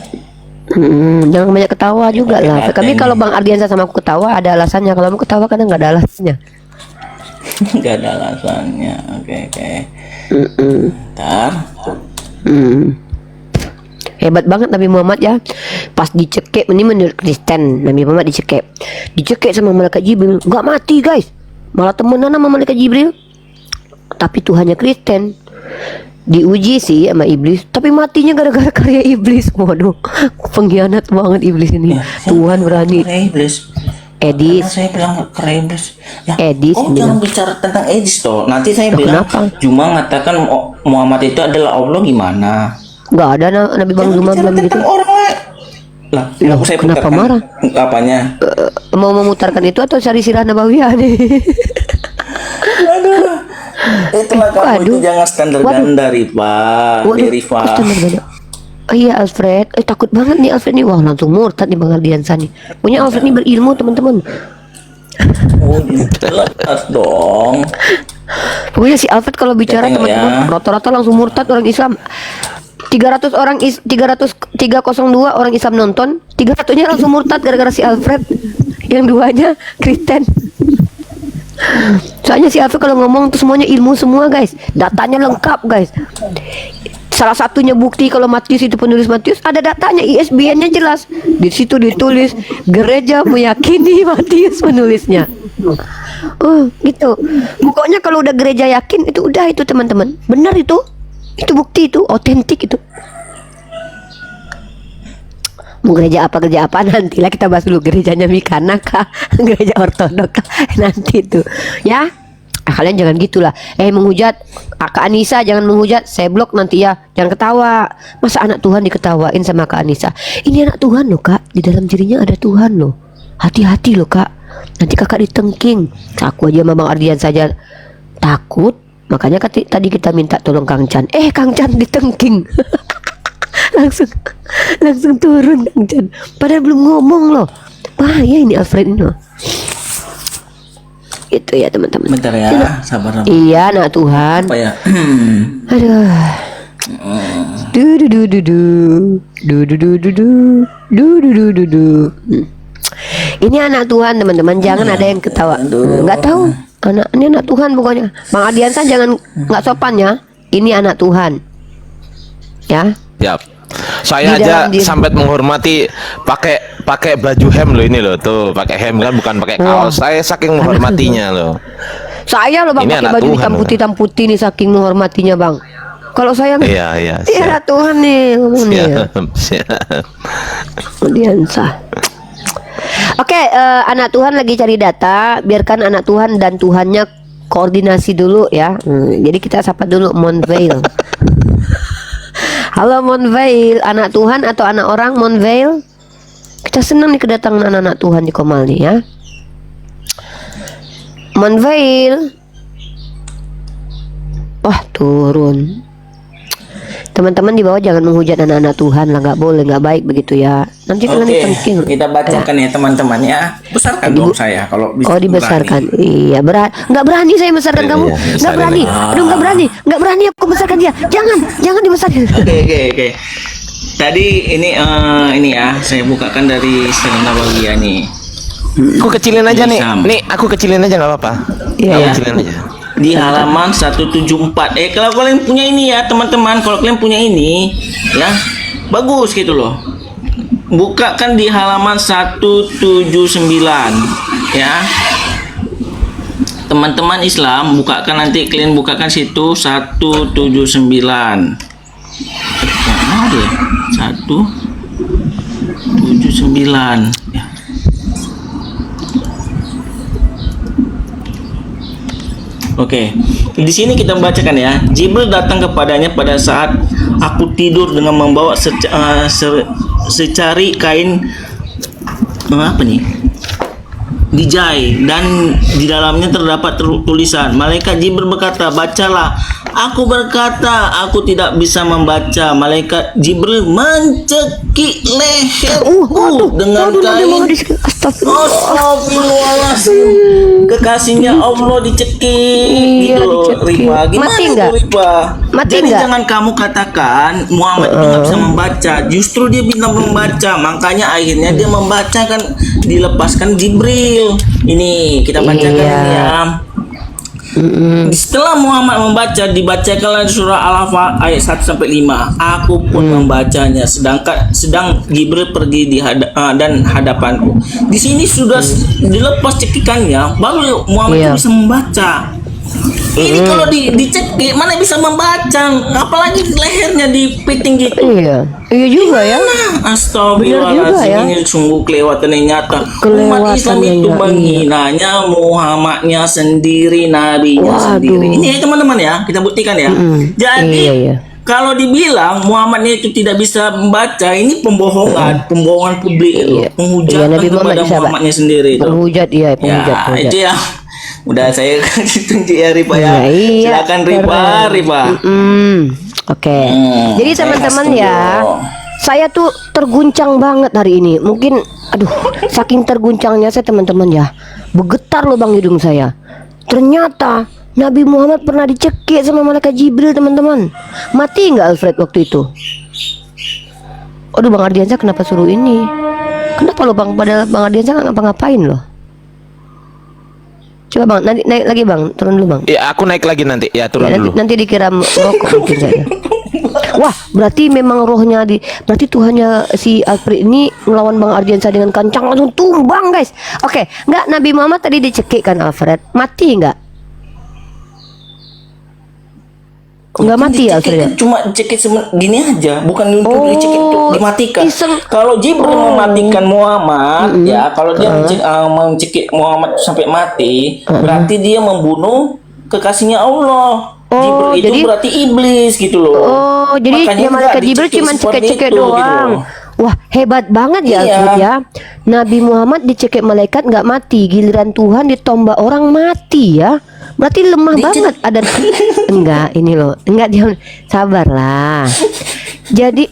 Jangan banyak ketawa juga lah. Kami kalau Bang Ardiansa sama aku ketawa ada alasannya. Kalau mau ketawa kadang nggak ada alasannya. Nggak ada alasannya. Oke. Bentar. Hebat banget Nabi Muhammad ya. Pas dicekik, ini menurut Kristen, Nabi Muhammad dicekik sama malaikat Jibril, nggak mati guys, malah temenan sama malaikat Jibril. Tapi Tuhannya Kristen, diuji sih sama iblis, tapi matinya gara-gara karya iblis. Waduh, pengkhianat banget iblis ini. Tuhan berani. Iblis. Edis. Saya bilang ke iblis. Ya, Edis. jangan bicara tentang Edis toh. Nanti saya bilang kenapa? Cuma mengatakan Muhammad itu adalah Allah gimana? Nggak ada Nabi Bang Zuma bilang gitu. Orang lain. Lah, saya kenapa marah? Apanya? Mau memutarkan itu atau cari sirah nabawiyah nih? Aduh. Itulah kamu itu jangan standar ganda, Rifa. Standar ganda. Oh iya Alfred, takut banget nih Alfred nih. Wah langsung murtad nih Bang Ardiansa nih. Punya Alfred nih berilmu teman-teman. Oh jelas dong. Pokoknya si Alfred kalau bicara teman-teman rata-rata langsung murtad orang Islam. 302 orang Islam nonton, 300-nya langsung murtad gara-gara si Alfred. Yang duanya Kristen. Soalnya si Alfred kalau ngomong tuh semuanya ilmu semua guys, datanya lengkap guys. Salah satunya bukti kalau Matius itu penulis Matius, ada datanya, ISBN-nya jelas. Di situ ditulis gereja meyakini Matius penulisnya. Gitu. Pokoknya kalau udah gereja yakin itu udah itu teman-teman. Benar itu. Itu bukti, itu otentik itu. Mau gereja apa nantilah kita bahas dulu. Gerejanya Mikana kah, gereja ortodok kah, nanti itu ya. Kalian jangan gitulah. Menghujat Kak Anissa, jangan menghujat, saya blok nanti ya. Jangan ketawa. Masa anak Tuhan diketawain sama Kak Anissa? Ini anak Tuhan loh Kak, di dalam dirinya ada Tuhan loh. Hati-hati loh Kak, nanti kakak ditengking. Aku aja sama Bang Ardian saja takut. Makanya tadi kita minta tolong Kang Chan. Kang Chan ditengking. langsung turun Kang Chan. Padahal belum ngomong loh. Bahaya ini Alfred ini loh. Itu ya teman-teman. Bentar ya, sabar. Iya anak Tuhan. Apa ya? Aduh. Ini anak Tuhan teman-teman. Jangan ada yang ketawa. Nggak tahu. Ini anak Tuhan pokoknya. Bang Ardiansa jangan nggak sopan ya. Ini anak Tuhan. Ya. Siap. Saya aja sampai menghormati pakai baju hem loh ini loh tuh, pakai hem kan bukan pakai kaos. Saya saking menghormatinya loh. Saya loh Bang pakai baju hitam putih nih saking menghormatinya Bang. Kalau saya iya anak Tuhan nih ngomongnya. Siap. Ardiansa. Oke, anak Tuhan lagi cari data. Biarkan anak Tuhan dan Tuhannya koordinasi dulu ya. Jadi kita sapa dulu Monveil. Halo Monveil, anak Tuhan atau anak orang Monveil? Kita senang nih kedatangan anak-anak Tuhan di Komal nih ya. Monveil. Wah turun. Teman-teman di bawah jangan menghujat anak-anak Tuhan lah, nggak boleh, nggak baik begitu ya. Nanti kalian penting. Kita bacakan ya teman-teman ya. Besarkan dong saya kalau bisa. Oh dibesarkan, iya nggak berani saya besarkan kamu, nggak berani. Aduh nggak berani aku besarkan dia. Jangan dibesarkan. Oke. Tadi ini ya saya bukakan dari Sirah Nabawiyah nih. Aku kecilin aja nih. Nih aku kecilin aja nggak apa-apa. Iya. Kecilin aja. Di halaman 174. Kalau kalian punya ini ya teman-teman, kalau kalian punya ini ya bagus gitu loh. Bukakan di halaman 179 ya. Teman-teman Islam bukakan, nanti kalian bukakan situ 179. Mana dia? 179 ya. Oke, di sini kita membacakan ya. Jibril datang kepadanya pada saat aku tidur dengan membawa secari kain apa nih? Dijai, dan di dalamnya terdapat tulisan. Malaikat Jibril berkata, bacalah. Aku berkata, aku tidak bisa membaca. Malaikat Jibril mencekik leherku dengan kain. Astagfirullahaladzim. Kekasihnya Allah dicekik gitu loh, Rifa. Gimana Mati itu, nggak? Rifa? Mati Jadi nggak? jangan kamu katakan Muhammad itu nggak bisa membaca. Justru dia bisa membaca. Makanya akhirnya dia membacakan, dilepaskan Jibril. Ini kita bacakan Iya. ini ya. Setelah Muhammad membaca, dibacakanlah surah Al-Ahqaf ayat 1 sampai 5. Aku pun membacanya sedang Jibril pergi dan hadapanku. Di sini sudah dilepas cekikannya, baru Muhammad Iya. itu bisa membaca. Ini kalau dicekik mana bisa membaca, apalagi lehernya dipiting gitu. Iya, iya juga ya. Astagfirullahaladzim, Benar juga ya. ini sungguh kelewatan yang nyata. Umat Kelewatan Islam yang itu nyata, menghinanya Muhammadnya sendiri, nabinya Waduh. sendiri. Ini ya teman-teman ya, kita buktikan ya. Jadi Iya, iya. kalau dibilang Muhammadnya itu tidak bisa membaca, ini pembohongan publik, Iya. penghujatan Iya, Nabi Muhammad kepada bisa, Pak. Muhammadnya sendiri. Itu. Penghujat, iya, penghujat. Ya, penghujat. itu ya. Udah saya tunjuk ya Rifa ya. Iya, Silakan Rifa, keren. Rifa. Oke. Jadi saya teman-teman setuju. ya, saya tuh terguncang banget hari ini. Mungkin, aduh, saking terguncangnya saya teman-teman ya, bergetar lubang hidung saya. Ternyata Nabi Muhammad pernah dicekik sama malaikat Jibril, teman-teman. Mati nggak Alfred waktu itu? Aduh, Bang Ardiansyah kenapa suruh ini? Kenapa lo Bang? Padahal Bang Ardiansyah nggak ngapa-ngapain loh. Coba Bang, nanti naik lagi Bang, turun dulu Bang. Ya, aku naik lagi nanti. Ya, turun Ya, dulu. nanti dikira merokok mungkin saya. Wah, berarti memang rohnya berarti Tuhannya si Alfred ini melawan Bang Ardiansyah dengan kencang, langsung tumbang guys. Oke, nggak, Nabi Muhammad tadi dicekik kan Alfred, mati nggak? Nggak mati ya Alfred? Ya? Cuma cekik gini aja, bukan untuk dicekik untuk dimatikan. iseng. Kalau Jibril mematikan Muhammad, ya kalau dia mencekik Muhammad sampai mati, berarti dia membunuh kekasihnya Allah. Jibril itu jadi berarti iblis gitu loh. Oh, jadi Makanya yang malaikat enggak Jibril dicekik cuma seperti cekek-cekek itu, gitu doang. loh. Wah, hebat banget ya Iya. Alfred ya. Nabi Muhammad dicekik malaikat nggak mati, giliran Tuhan ditombak orang mati ya. Berarti lemah banget ada. Enggak, ini loh. Enggak, jangan, sabarlah. Jadi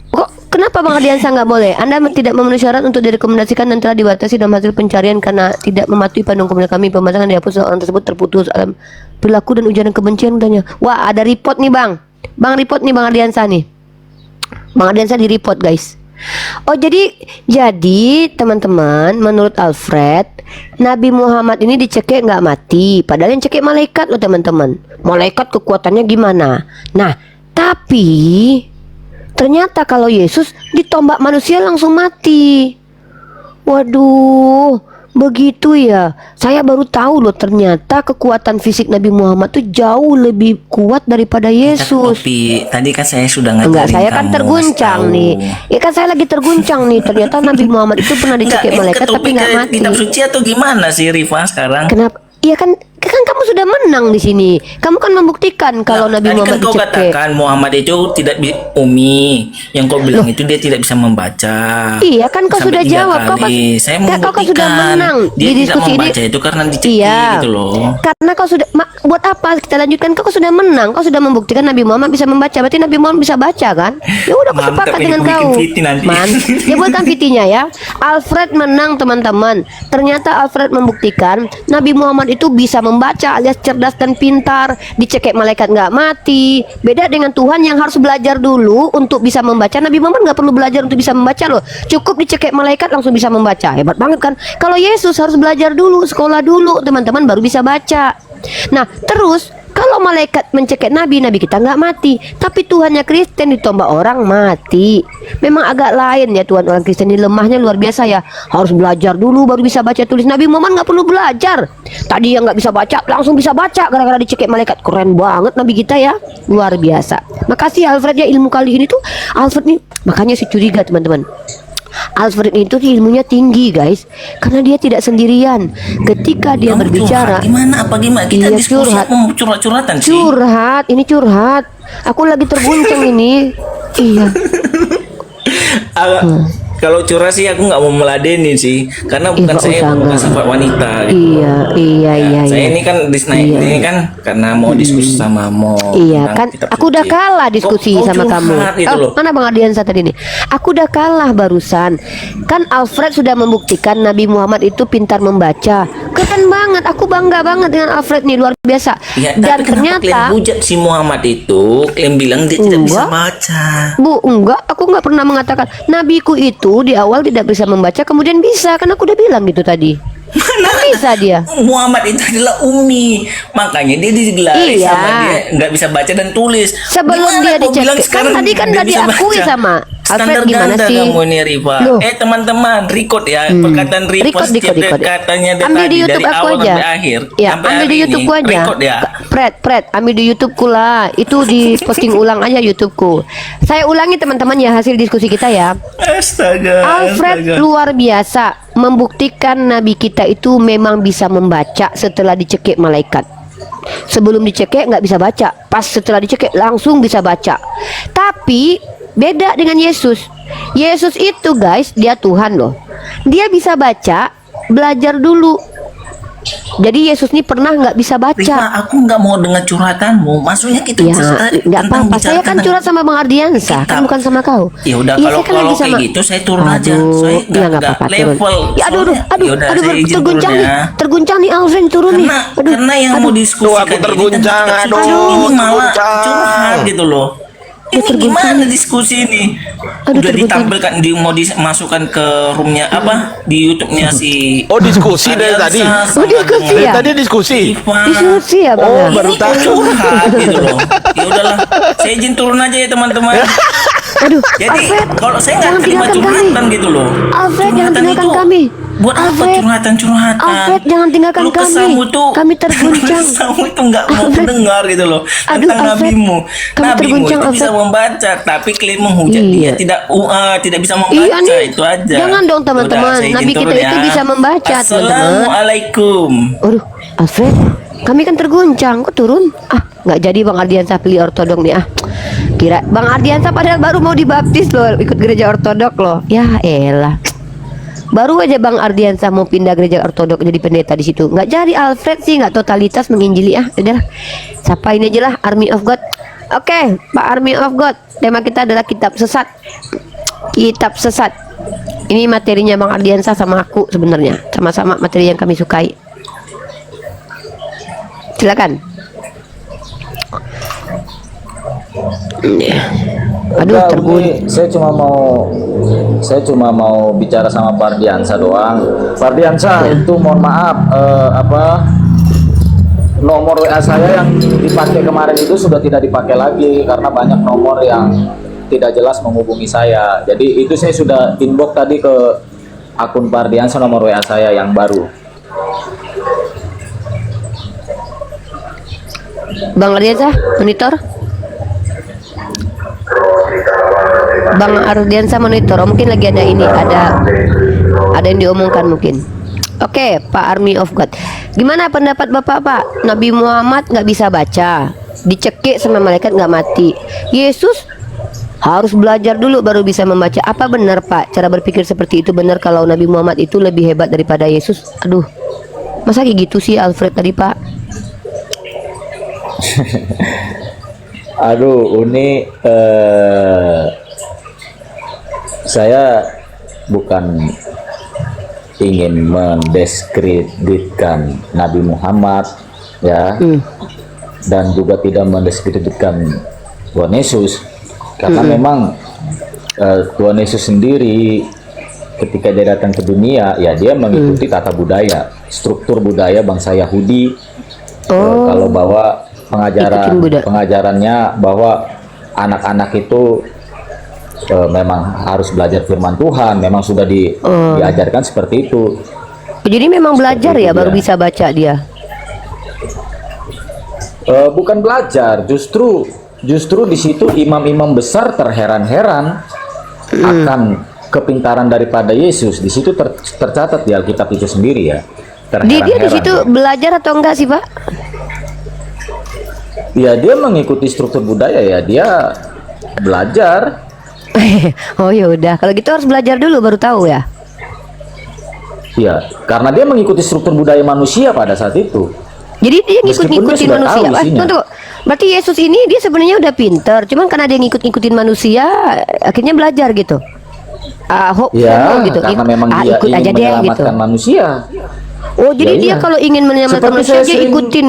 kok kenapa Bang Ardiansyah nggak boleh? Anda tidak memenuhi syarat untuk direkomendasikan dan telah dibatasi dalam hasil pencarian karena tidak mematuhi panduan komunitas kami. Pemasangan dihapus, orang tersebut terputus alam perilaku dan ujaran kebencian katanya. Wah, ada report nih Bang. Bang report nih Bang Ardiansyah nih. Bang Ardiansyah di report guys. Oh jadi teman-teman, menurut Alfred, Nabi Muhammad ini dicekik nggak mati, padahal yang cekik malaikat loh teman-teman. Malaikat kekuatannya gimana? Nah, tapi ternyata kalau Yesus ditombak manusia langsung mati. Waduh, begitu ya. Saya baru tahu loh ternyata kekuatan fisik Nabi Muhammad tuh jauh lebih kuat daripada Yesus. Tapi tadi kan saya sudah ngajarin Enggak, saya kan kamu, terguncang kasih nih. tahu. Ya kan saya lagi terguncang nih. Ternyata Nabi Muhammad itu pernah dicekik Enggak, malaikat tapi nggak mati. kitab suci atau gimana sih Rifa sekarang? Kenapa? Iya kan kamu sudah menang di sini. Kamu kan membuktikan kalau Nabi Tadi Muhammad kan kau dicekik. katakan Muhammad itu tidak umi. Yang kau bilang itu dia tidak bisa membaca. Iya kan kau Sampai sudah 3 jawab. Kau kan, kali. Saya kau kan sudah membuktikan menang dia di tidak diskusi ini. membaca itu karena dicekik Iya. gitu loh. Karena kau sudah buat apa kita lanjutkan? Kau sudah menang. Kau sudah membuktikan Nabi Muhammad bisa membaca. Berarti Nabi Muhammad bisa baca kan? Ya udah, aku Mantap, sepakat ini dengan bikin kau. fiti nanti. Ya buatkan fitinya ya. Alfred menang teman-teman. Ternyata Alfred membuktikan Nabi Muhammad itu bisa membaca alias cerdas dan pintar. Dicekik malaikat nggak mati. Beda dengan Tuhan yang harus belajar dulu untuk bisa membaca. Nabi Muhammad nggak perlu belajar untuk bisa membaca loh. Cukup dicekik malaikat langsung bisa membaca. Hebat banget kan? Kalau Yesus harus belajar dulu, sekolah dulu teman-teman baru bisa baca. Nah terus kalau malaikat mencekik Nabi kita nggak mati. Tapi Tuhannya Kristen ditombak orang mati. Memang agak lain ya Tuhan orang Kristen ini, lemahnya luar biasa ya. Harus belajar dulu baru bisa baca tulis. Nabi Muhammad nggak perlu belajar. Tadi yang nggak bisa baca langsung bisa baca gara-gara dicekik malaikat. Keren banget Nabi kita ya, luar biasa. Makasih Alfred ya, ilmu kali ini tuh Alfred nih. Makanya saya curiga teman-teman. Alfred itu ilmunya tinggi guys, karena dia tidak sendirian. Ketika dia Kamu berbicara, curhat gimana apa gimana? Kita iya, diskusi curhat. apa mau curhat-curhatan sih? Curhat, ini curhat. Aku lagi terguncang ini. Iya. Kalau curhat sih aku nggak mau meladeni sih, karena bukan nggak saya usah, bukan nggak. sifat wanita. Gitu. Iya. Saya ini kan Iya. ini kan karena mau diskusi sama mau. Iya tentang kan, kitab aku udah suci. kalah diskusi Kok sama kamu. curhat gitu loh. Mana Bang Ardiansa tadi nih? Aku udah kalah barusan. Kan Alfred sudah membuktikan Nabi Muhammad itu pintar membaca. Keren banget, aku bangga banget dengan Alfred nih, luar biasa. Ya, Dan tapi kenapa kalian ternyata, hujat si Muhammad itu? Kalian bilang dia tidak bisa Enggak. baca. Bu, enggak, aku nggak pernah mengatakan nabiku itu di awal tidak bisa membaca, kemudian bisa. Kan aku udah bilang gitu tadi. Kan bisa dia. Muhammad itu adalah ummi, makanya dia digelari Iya. sama dia nggak bisa baca dan tulis. Sebelum Gimana dia kau bilang dicek, kan sekarang tadi kan dia nggak bisa diakui baca? sama Standar Alfred, gimana ganda sih? kamu nih Rifa. Loh. Teman-teman, record ya perkataan Rifa Record. setiap katanya dari Ambil di tadi, YouTube dari aku awal aja. sampai akhir. Ya, sampai ambil hari di ini. YouTubeku aja. Record ya. Fred, ambil di YouTubeku lah. Itu di posting ulang aja YouTubeku. Saya ulangi teman-teman ya hasil diskusi kita ya. Astaga. Alfred luar biasa membuktikan Nabi kita itu memang bisa membaca setelah dicekik malaikat. Sebelum dicekik nggak bisa baca, pas setelah dicekik langsung bisa baca. Tapi beda dengan Yesus. Yesus itu guys, dia Tuhan loh. Dia bisa baca, belajar dulu. Jadi Yesus ini pernah nggak bisa baca. Rifa, aku nggak mau dengar curhatanmu. Maksudnya kita Ya, tentang nggak apa-apa. Saya bicara kan tentang curhat sama Bang Ardiansa, kan kitab. bukan sama kau. Ya udah, Iya, kalau saya kan kalau lagi kayak gitu saya turun aja. Aduh, Saya iya, nggak apa-apa, turun. level. Ya, aduh, Yaudah, saya izin terguncang turun nih, ya. terguncang nih Alvin turun nih. Karena yang mau diskusikan Tuh, aku terguncang, ini, aduh, ini malah terguncang. curhat gitu loh. Ini terguncang. gimana diskusi ini? Aduh, Udah terguncang. ditampilkan, mau dimasukkan ke roomnya apa di YouTube-nya si. Oh, diskusi dari tadi. Oh, diskusi ya? Tadi diskusi. Diskusi ya Bang. Oh, ya? baru Ini tahu. curhat gitu loh. Ya udahlah, saya izin turun aja ya teman-teman. Aduh, Jadi Alfred, kalau saya jangan nggak terima tinggalkan curhatan kami. gitu loh. Alfred, jangan Curhatan tinggalkan itu kami. Buat apa Alfred. curhatan-curhatan? Alfred, jangan tinggalkan Lu kami. kesamu tuh, Kami terguncang. lu kesamu itu nggak mau Alfred. mendengar gitu loh. Aduh, Tentang Alfred. nabimu. Kami Nabimu terguncang, itu bisa Alfred. membaca, tapi kalian menghujat Iya. dia tidak bisa membaca, Iya nih. itu aja. Jangan dong, teman-teman. Yaudah, saya izin Nabi kita turun itu bisa membaca, teman-teman. Assalamualaikum. Aduh, Alfred, kami kan terguncang. Kok turun? Nggak jadi Bang Ardiansa pilih ortodok nih Kira Bang Ardiansa padahal baru mau dibaptis loh, ikut gereja ortodok loh. Ya elah. Baru aja Bang Ardiansa mau pindah gereja ortodok jadi pendeta di situ. Nggak jadi Alfred sih, nggak totalitas menginjili udah. Sapa ini aja lah, Army of God. Oke, Pak Army of God. Tema kita adalah kitab sesat. Kitab sesat. Ini materinya Bang Ardiansa sama aku sebenarnya. Sama-sama materi yang kami sukai. Silakan. Aduh, Enggak, terguncang. Umi, saya cuma mau bicara sama Fardiansa doang. Fardiansa itu mohon maaf nomor WA saya yang dipakai kemarin itu sudah tidak dipakai lagi karena banyak nomor yang tidak jelas menghubungi saya. Jadi itu saya sudah inbox tadi ke akun Fardiansa nomor WA saya yang baru. Bang Ardiansa, monitor. Bang Ardiansa monitor. Oh, mungkin lagi ada ini, ada yang diomongkan mungkin. Oke, Pak Army of God. Gimana pendapat Bapak, Pak? Nabi Muhammad nggak bisa baca, dicekik sama malaikat nggak mati. Yesus harus belajar dulu baru bisa membaca. Apa benar, Pak? Cara berpikir seperti itu benar kalau Nabi Muhammad itu lebih hebat daripada Yesus? Aduh, masa kayak gitu sih Alfred tadi, Pak? Aduh, Uni, saya bukan ingin mendiskreditkan Nabi Muhammad ya, dan juga tidak mendiskreditkan Tuhan Yesus karena memang Tuhan Yesus sendiri ketika dia datang ke dunia ya dia mengikuti tata budaya, struktur budaya bangsa Yahudi. Kalau bahwa pengajarannya bahwa anak-anak itu memang harus belajar firman Tuhan, memang sudah diajarkan seperti itu. Jadi memang belajar Seperti ya itu baru dia. bisa baca dia. Bukan belajar, justru di situ imam-imam besar terheran-heran akan kepintaran daripada Yesus. Di situ tercatat di Alkitab itu sendiri ya. Dia di situ ya. belajar atau enggak sih, Pak? Ya, dia mengikuti struktur budaya ya, dia belajar. Oh ya udah, kalau gitu harus belajar dulu baru tahu ya. Ya, karena dia mengikuti struktur budaya manusia pada saat itu. Jadi dia Meskipun dia ngikut-ngikutin sudah manusia. tahu isinya. Tunggu. Berarti Yesus ini dia sebenarnya udah pinter, cuman karena dia ngikut-ngikutin manusia, akhirnya belajar gitu. Ya, gitu. karena memang dia ikut ingin aja deh gitu. menyelamatkan manusia. Oh, jadi Ya, dia iya. kalau ingin menyelamatkan Seperti manusia saya dia sering- ikutin.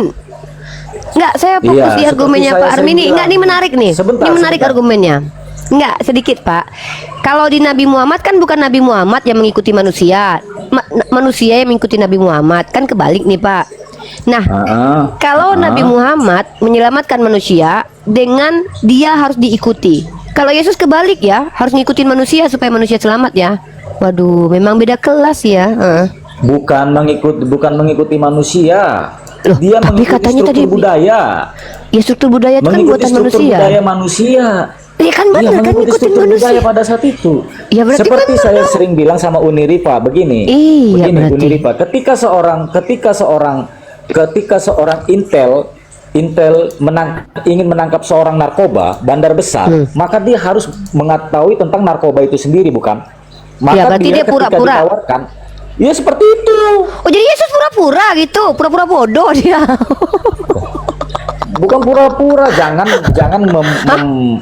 Enggak, saya fokus Iya, di seperti argumennya saya Pak sering Armini. bilang. Enggak, ini menarik nih. Sebentar, Ini menarik sebentar. argumennya. Enggak, sedikit Pak. Kalau di Nabi Muhammad kan bukan Nabi Muhammad yang mengikuti manusia, manusia yang mengikuti Nabi Muhammad, kan kebalik nih Pak. Nah, kalau Nabi Muhammad menyelamatkan manusia dengan dia harus diikuti. Kalau Yesus kebalik ya, harus ngikutin manusia supaya manusia selamat ya. Waduh, memang beda kelas ya. Bukan mengikuti manusia. Loh, Dia tapi mengikuti katanya struktur tadi- budaya. Ya struktur budaya itu kan Mengikuti buatan struktur manusia. budaya manusia. Iya kan Iya, benar kan mengikuti ngikutin struktur manusia. budaya pada saat itu. Ya, berarti Seperti benar saya dong. sering bilang sama Uniripa begini. Iya, begini berarti. Uniripa, ketika seorang intel ingin menangkap seorang narkoba bandar besar, maka dia harus mengetahui tentang narkoba itu sendiri, bukan? Maka Ya, berarti dia ketika pura-pura. ditawarkan, ya seperti itu. Oh, jadi Yesus pura-pura gitu, pura-pura bodoh dia. Bukan pura-pura, jangan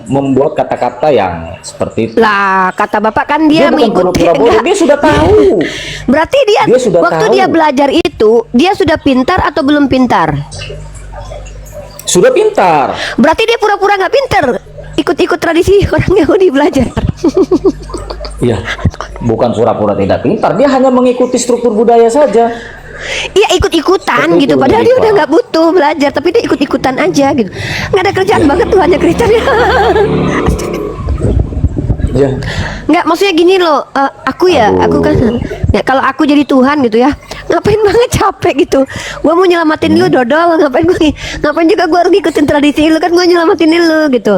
membuat kata-kata yang seperti itu. Lah, kata Bapak kan dia Dia bukan mengikuti. pura-pura bodoh, Enggak. dia sudah tahu. Berarti dia Dia sudah waktu tahu. dia belajar itu, dia sudah pintar atau belum pintar? Sudah pintar. Berarti dia pura-pura nggak pintar. Ikut-ikut tradisi orang Yahudi belajar. Iya, bukan pura-pura tidak pintar, dia hanya mengikuti struktur budaya saja. Iya, ikut-ikutan Seperti gitu. itu, Padahal dia Pak. udah nggak butuh belajar, tapi dia ikut-ikutan aja gitu. Nggak ada kerjaan banget tuh, hanya Kristen ya. Ya, Nggak, maksudnya gini loh, aku kan ya, kalau aku jadi Tuhan gitu ya, ngapain banget capek gitu. Gua mau nyelamatin lu dodol, ngapain juga gua harus ngikutin tradisi lu, kan gua nyelamatin lu gitu.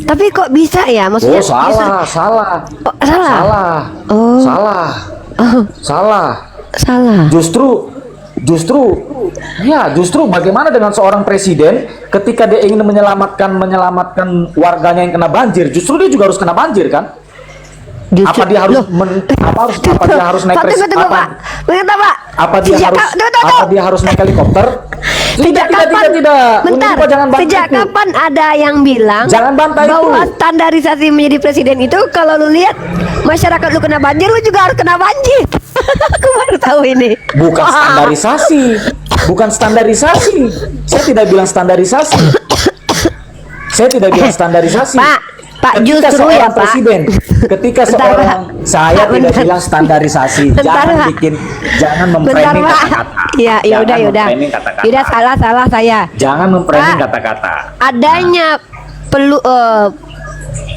Tapi kok bisa ya, maksudnya oh salah, Yesus- salah, Oh, salah. salah, Oh. salah, Oh, salah. salah. Justru bagaimana dengan seorang presiden ketika dia ingin menyelamatkan warganya yang kena banjir, justru dia juga harus kena banjir kan? Justru- Apa dia harus Loh. apa dia harus naik Pak, tunggu, Pak. Bentar, Pak. apa dia Sejak harus tunggu. apa dia harus naik helikopter? Sejak kapan? Bentar. Unirpa, jangan bantah Sejak itu. kapan ada yang bilang Jangan bantah bahwa itu. standarisasi menjadi presiden itu kalau lu lihat masyarakat lu kena banjir, lu juga harus kena banjir. Aku baru tahu ini. Bukan standarisasi. Bukan standarisasi. Saya tidak bilang standarisasi. Saya tidak bilang standarisasi. Pak, Ketika justru seorang ya, Pak. presiden, ketika Bentar, seorang Pak. saya Pak, tidak bentar. bilang standarisasi. Bentar, Jangan Pak. jangan Bentar, memframing Pak. kata-kata. Ya, Jangan udah. memframing kata-kata. Udah salah saya. Jangan memframing Pak. kata-kata. Adanya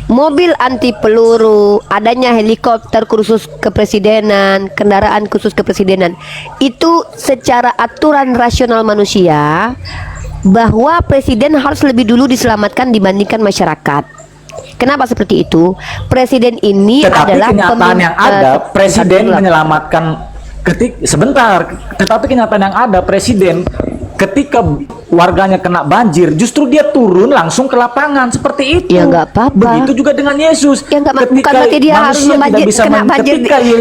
mobil anti peluru, adanya helikopter khusus kepresidenan, kendaraan khusus kepresidenan, itu secara aturan rasional manusia bahwa presiden harus lebih dulu diselamatkan dibandingkan masyarakat. Kenapa seperti itu? Presiden ini Tetapi adalah kenyataan yang ada, presiden Sebentar. menyelamatkan tetapi kenyataan yang ada, presiden ketika warganya kena banjir, justru dia turun langsung ke lapangan seperti itu. Ya, nggak apa-apa. Begitu juga dengan Yesus. Ya, bukan berarti dia harus membanjir, kena banjir.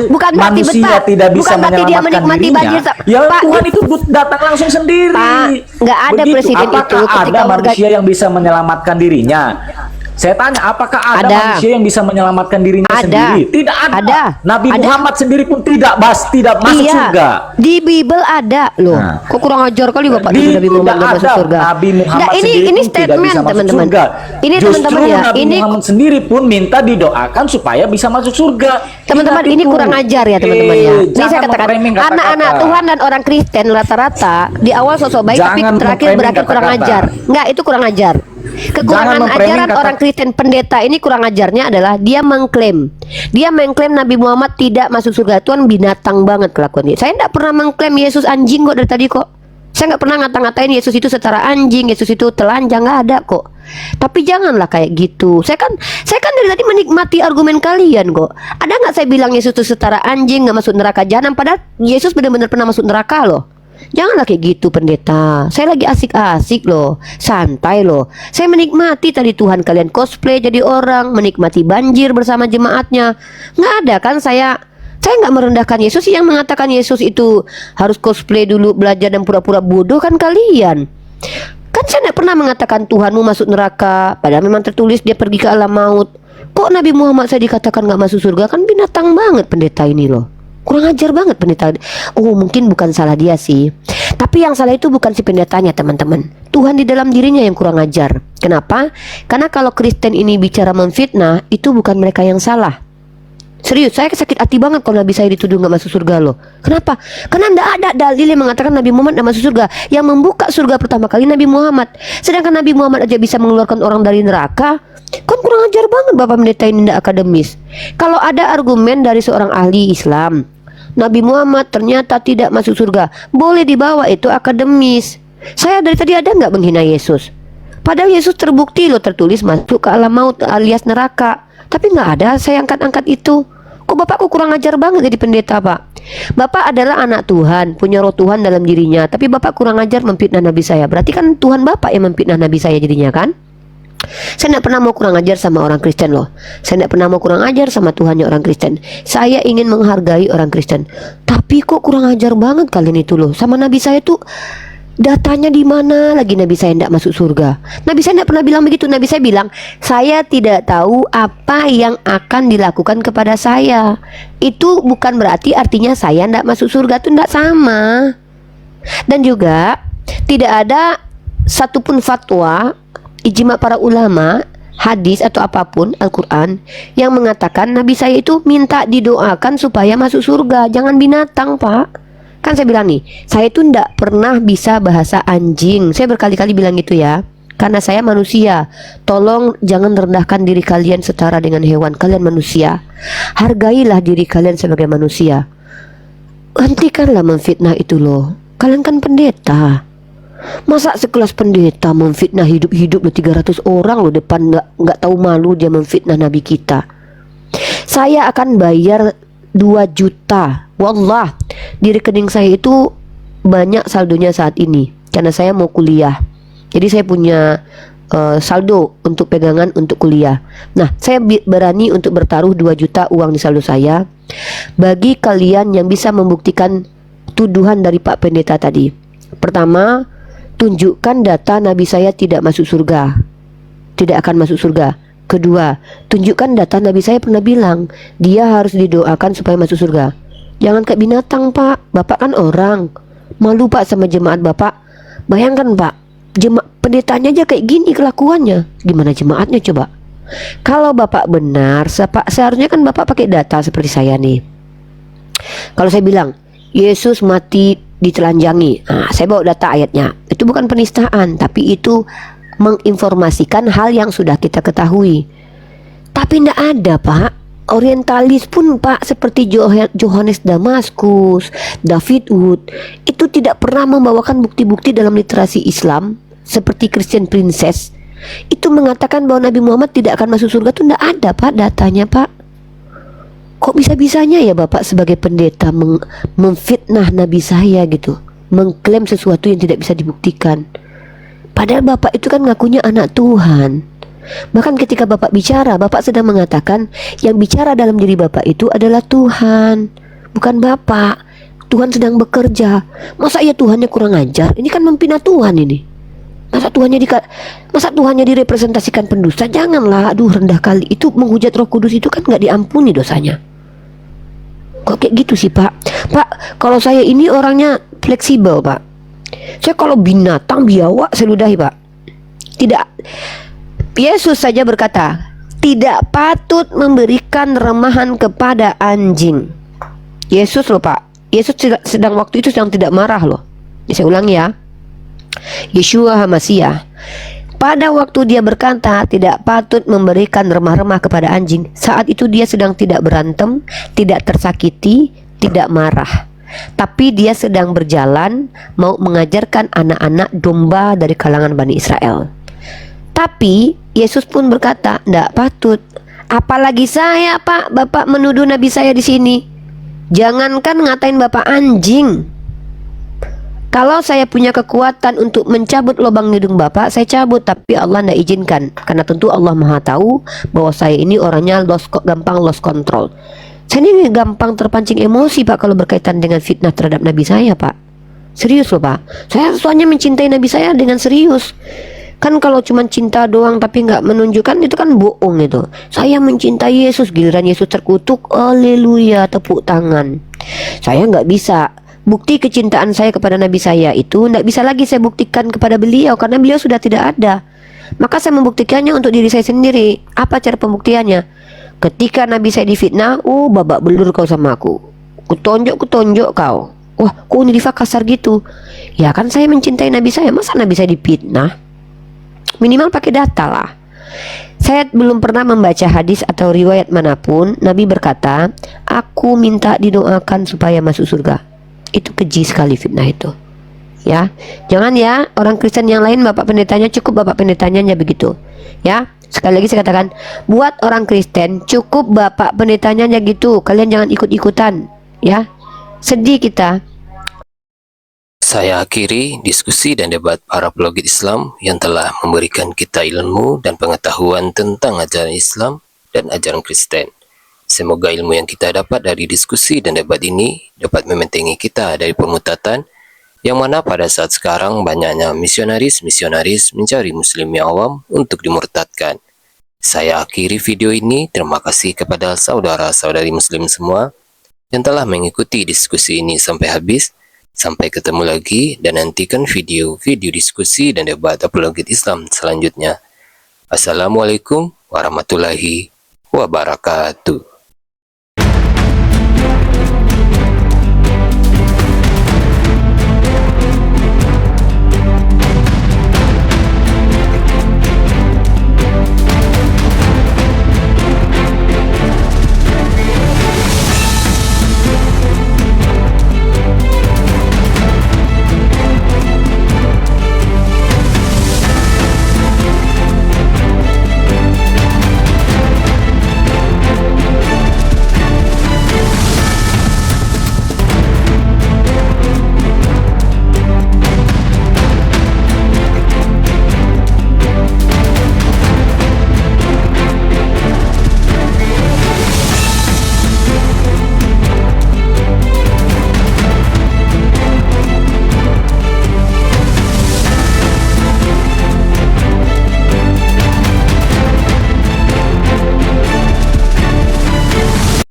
Bukan berarti manusia bentar. tidak bisa Bukan berarti dia menyelamatkan menikmati dirinya, banjir. ya Pak, Tuhan itu datang langsung sendiri. Pak, nggak ada Begitu. presiden Apakah itu ketika ada manusia yang bisa menyelamatkan dirinya? Saya tanya, apakah ada manusia yang bisa menyelamatkan dirinya Ada. sendiri? Tidak ada. Ada. Nabi Ada. Muhammad sendiri pun tidak masuk Iya, surga. di Bible ada loh. Nah. Kok kurang ajar kali Bapak Di- tuduh Nabi Muhammad tidak nggak masuk ada. surga. Nabi Muhammad Nggak, sendiri ini pun tidak statement bisa masuk teman-teman. surga. Ini Justru teman-teman ya, Nabi ini Muhammad sendiri pun minta didoakan supaya bisa masuk surga. teman-teman Tidak ini itu. kurang ajar ya teman-teman ya. Ini Jangan saya katakan memframing kata-kata. anak-anak Tuhan dan orang Kristen rata-rata di awal sosok baik tapi Jangan terakhir memframing berakhir kurang kata-kata. ajar. Enggak, itu kurang ajar. Kekurangan Jangan memframing ajaran kata- orang Kristen pendeta ini kurang ajarnya adalah dia mengklaim Nabi Muhammad tidak masuk surga. Tuhan binatang banget kelakuan dia. Saya tidak pernah mengklaim Yesus anjing kok dari tadi kok. Saya nggak pernah ngata-ngatain Yesus itu setara anjing, Yesus itu telanjang, nggak ada kok. Tapi janganlah kayak gitu. Saya kan dari tadi menikmati argumen kalian kok. Ada nggak saya bilang Yesus itu setara anjing, nggak masuk neraka jahanam? Padahal Yesus benar-benar pernah masuk neraka loh. Janganlah kayak gitu pendeta. Saya lagi asik-asik loh, santai loh. Saya menikmati tadi Tuhan kalian cosplay jadi orang, menikmati banjir bersama jemaatnya. Nggak ada kan saya nggak merendahkan Yesus. Yang mengatakan Yesus itu harus cosplay dulu, belajar dan pura-pura bodoh kan kalian. Kan saya tidak pernah mengatakan Tuhanmu masuk neraka, padahal memang tertulis dia pergi ke alam maut. Kok Nabi Muhammad saya dikatakan nggak masuk surga? Kan binatang banget pendeta ini loh. Kurang ajar banget pendeta. Oh, mungkin bukan salah dia sih, tapi yang salah itu bukan si pendetanya, teman-teman. Tuhan di dalam dirinya yang kurang ajar. Kenapa? Karena kalau Kristen ini bicara memfitnah, itu bukan mereka yang salah. Serius, saya sakit hati banget kalau Nabi saya dituduh nggak masuk surga loh. Kenapa? Karena tidak ada dalil yang mengatakan Nabi Muhammad nggak masuk surga. Yang membuka surga pertama kali Nabi Muhammad. Sedangkan Nabi Muhammad aja bisa mengeluarkan orang dari neraka. Kan kurang ajar banget Bapak pendeta ini, tidak akademis. Kalau ada argumen dari seorang ahli Islam, Nabi Muhammad ternyata tidak masuk surga, boleh dibawa, itu akademis. Saya dari tadi ada nggak menghina Yesus? Padahal Yesus terbukti loh tertulis masuk ke alam maut alias neraka. Tapi nggak ada saya angkat-angkat itu. Kok Bapak kok kurang ajar banget jadi pendeta, Pak? Bapak adalah anak Tuhan, punya roh Tuhan dalam dirinya, tapi Bapak kurang ajar memfitnah Nabi saya. Berarti kan Tuhan Bapak yang memfitnah Nabi saya jadinya kan? Saya tidak pernah mau kurang ajar sama orang Kristen loh. Saya tidak pernah mau kurang ajar sama Tuhannya orang Kristen. Saya ingin menghargai orang Kristen. Tapi kok kurang ajar banget kalian itu loh. Sama Nabi saya tuh datanya di mana lagi Nabi saya tidak masuk surga? Nabi saya tidak pernah bilang begitu. Nabi saya bilang, saya tidak tahu apa yang akan dilakukan kepada saya. Itu bukan berarti artinya saya tidak masuk surga, itu tidak sama. Dan juga tidak ada satupun fatwa, ijma para ulama, hadis atau apapun Al-Quran yang mengatakan Nabi saya itu minta didoakan supaya masuk surga. Jangan binatang, Pak. Kan saya bilang nih, saya itu ndak pernah bisa bahasa anjing. Saya berkali-kali bilang gitu ya, karena saya manusia. Tolong jangan rendahkan diri kalian setara dengan hewan. Kalian manusia, hargailah diri kalian sebagai manusia. Hentikanlah memfitnah itu loh. Kalian kan pendeta. Masa sekelas pendeta memfitnah hidup-hidup loh 300 orang loh depan, nggak tahu malu dia memfitnah Nabi kita. Saya akan bayar 2 juta. Wallah, di rekening saya itu banyak saldonya saat ini karena saya mau kuliah. Jadi saya punya saldo untuk pegangan untuk kuliah. Nah, saya berani untuk bertaruh 2 juta uang di saldo saya bagi kalian yang bisa membuktikan tuduhan dari Pak Pendeta tadi. Pertama, tunjukkan data Nabi saya tidak masuk surga, tidak akan masuk surga. Kedua, tunjukkan data Nabi saya pernah bilang dia harus didoakan supaya masuk surga. Jangan kayak binatang, Pak. Bapak kan orang. Malu, Pak, sama jemaat Bapak. Bayangkan, Pak, pendetanya aja kayak gini kelakuannya. Gimana jemaatnya coba? Kalau Bapak benar, seharusnya kan Bapak pakai data seperti saya nih. Kalau saya bilang Yesus mati ditelanjangi, nah, saya bawa data ayatnya. Itu bukan penistaan, tapi itu menginformasikan hal yang sudah kita ketahui. Tapi tidak ada, Pak. Orientalis pun, Pak, seperti Johannes Damaskus, David Wood, itu tidak pernah membawakan bukti-bukti dalam literasi Islam seperti Christian Princess. Itu mengatakan bahwa Nabi Muhammad tidak akan masuk surga. Itu tidak ada, Pak, datanya, Pak. Kok bisa-bisanya ya Bapak sebagai pendeta memfitnah Nabi saya gitu, mengklaim sesuatu yang tidak bisa dibuktikan. Padahal Bapak itu kan ngakunya anak Tuhan. Bahkan ketika Bapak bicara, Bapak sedang mengatakan yang bicara dalam diri Bapak itu adalah Tuhan, bukan Bapak. Tuhan sedang bekerja. Masa ya Tuhannya kurang ajar? Ini kan memfitnah Tuhan ini. Masa Tuhannya direpresentasikan pendusta? Janganlah, aduh rendah kali. Itu menghujat Roh Kudus itu kan nggak diampuni dosanya. Kok kayak gitu sih, Pak? Pak, kalau saya ini orangnya fleksibel, Pak. Saya kalau binatang biawak saya ludahi, Pak. Tidak. Yesus saja berkata, tidak patut memberikan remahan kepada anjing. Yesus loh, Pak. Yesus sedang waktu itu sedang tidak marah loh. Saya ulangi ya. Yeshua HaMashiach pada waktu dia berkata tidak patut memberikan remah-remah kepada anjing, saat itu dia sedang tidak berantem, tidak tersakiti, tidak marah. Tapi dia sedang berjalan mau mengajarkan anak-anak domba dari kalangan Bani Israel. Tapi Yesus pun berkata, "Ndak patut. Apalagi saya, Pak, Bapak menuduh Nabi saya di sini. Jangankan ngatain Bapak anjing. Kalau saya punya kekuatan untuk mencabut lubang hidung Bapak, saya cabut, tapi Allah tidak izinkan. Karena tentu Allah Maha tahu bahwa saya ini orangnya gampang lost control. Saya ini gampang terpancing emosi, Pak, kalau berkaitan dengan fitnah terhadap Nabi saya, Pak. Serius loh, Pak. Saya soalnya mencintai Nabi saya dengan serius. Kan kalau cuma cinta doang tapi nggak menunjukkan, itu kan bohong itu. Saya mencintai Yesus, giliran Yesus terkutuk, haleluya, tepuk tangan. Saya nggak bisa. Bukti kecintaan saya kepada Nabi saya itu tidak bisa lagi saya buktikan kepada beliau karena beliau sudah tidak ada. Maka saya membuktikannya untuk diri saya sendiri. Apa cara pembuktiannya? Ketika Nabi saya difitnah, oh babak belur kau sama aku. Kutonjok kau. Wah, kok Nifah kasar gitu? Ya kan saya mencintai Nabi saya, masa Nabi saya difitnah? Minimal pakai data lah. Saya belum pernah membaca hadis atau riwayat manapun Nabi berkata, "Aku minta didoakan supaya masuk surga." Itu keji sekali fitnah itu. Ya, jangan ya orang Kristen yang lain bapak pendetanya cukup bapak pendetanya aja begitu. Ya, sekali lagi saya katakan, buat orang Kristen cukup bapak pendetanya aja gitu. Kalian jangan ikut-ikutan. Ya, sedih kita. Saya akhiri diskusi dan debat para pelogit Islam yang telah memberikan kita ilmu dan pengetahuan tentang ajaran Islam dan ajaran Kristen. Semoga ilmu yang kita dapat dari diskusi dan debat ini dapat membentengi kita dari permutatan yang mana pada saat sekarang banyaknya misionaris mencari muslim yang awam untuk dimurtadkan. Saya akhiri video ini. Terima kasih kepada saudara-saudari muslim semua yang telah mengikuti diskusi ini sampai habis. Sampai ketemu lagi dan nantikan video-video diskusi dan debat apologet Islam selanjutnya. Assalamualaikum warahmatullahi wabarakatuh.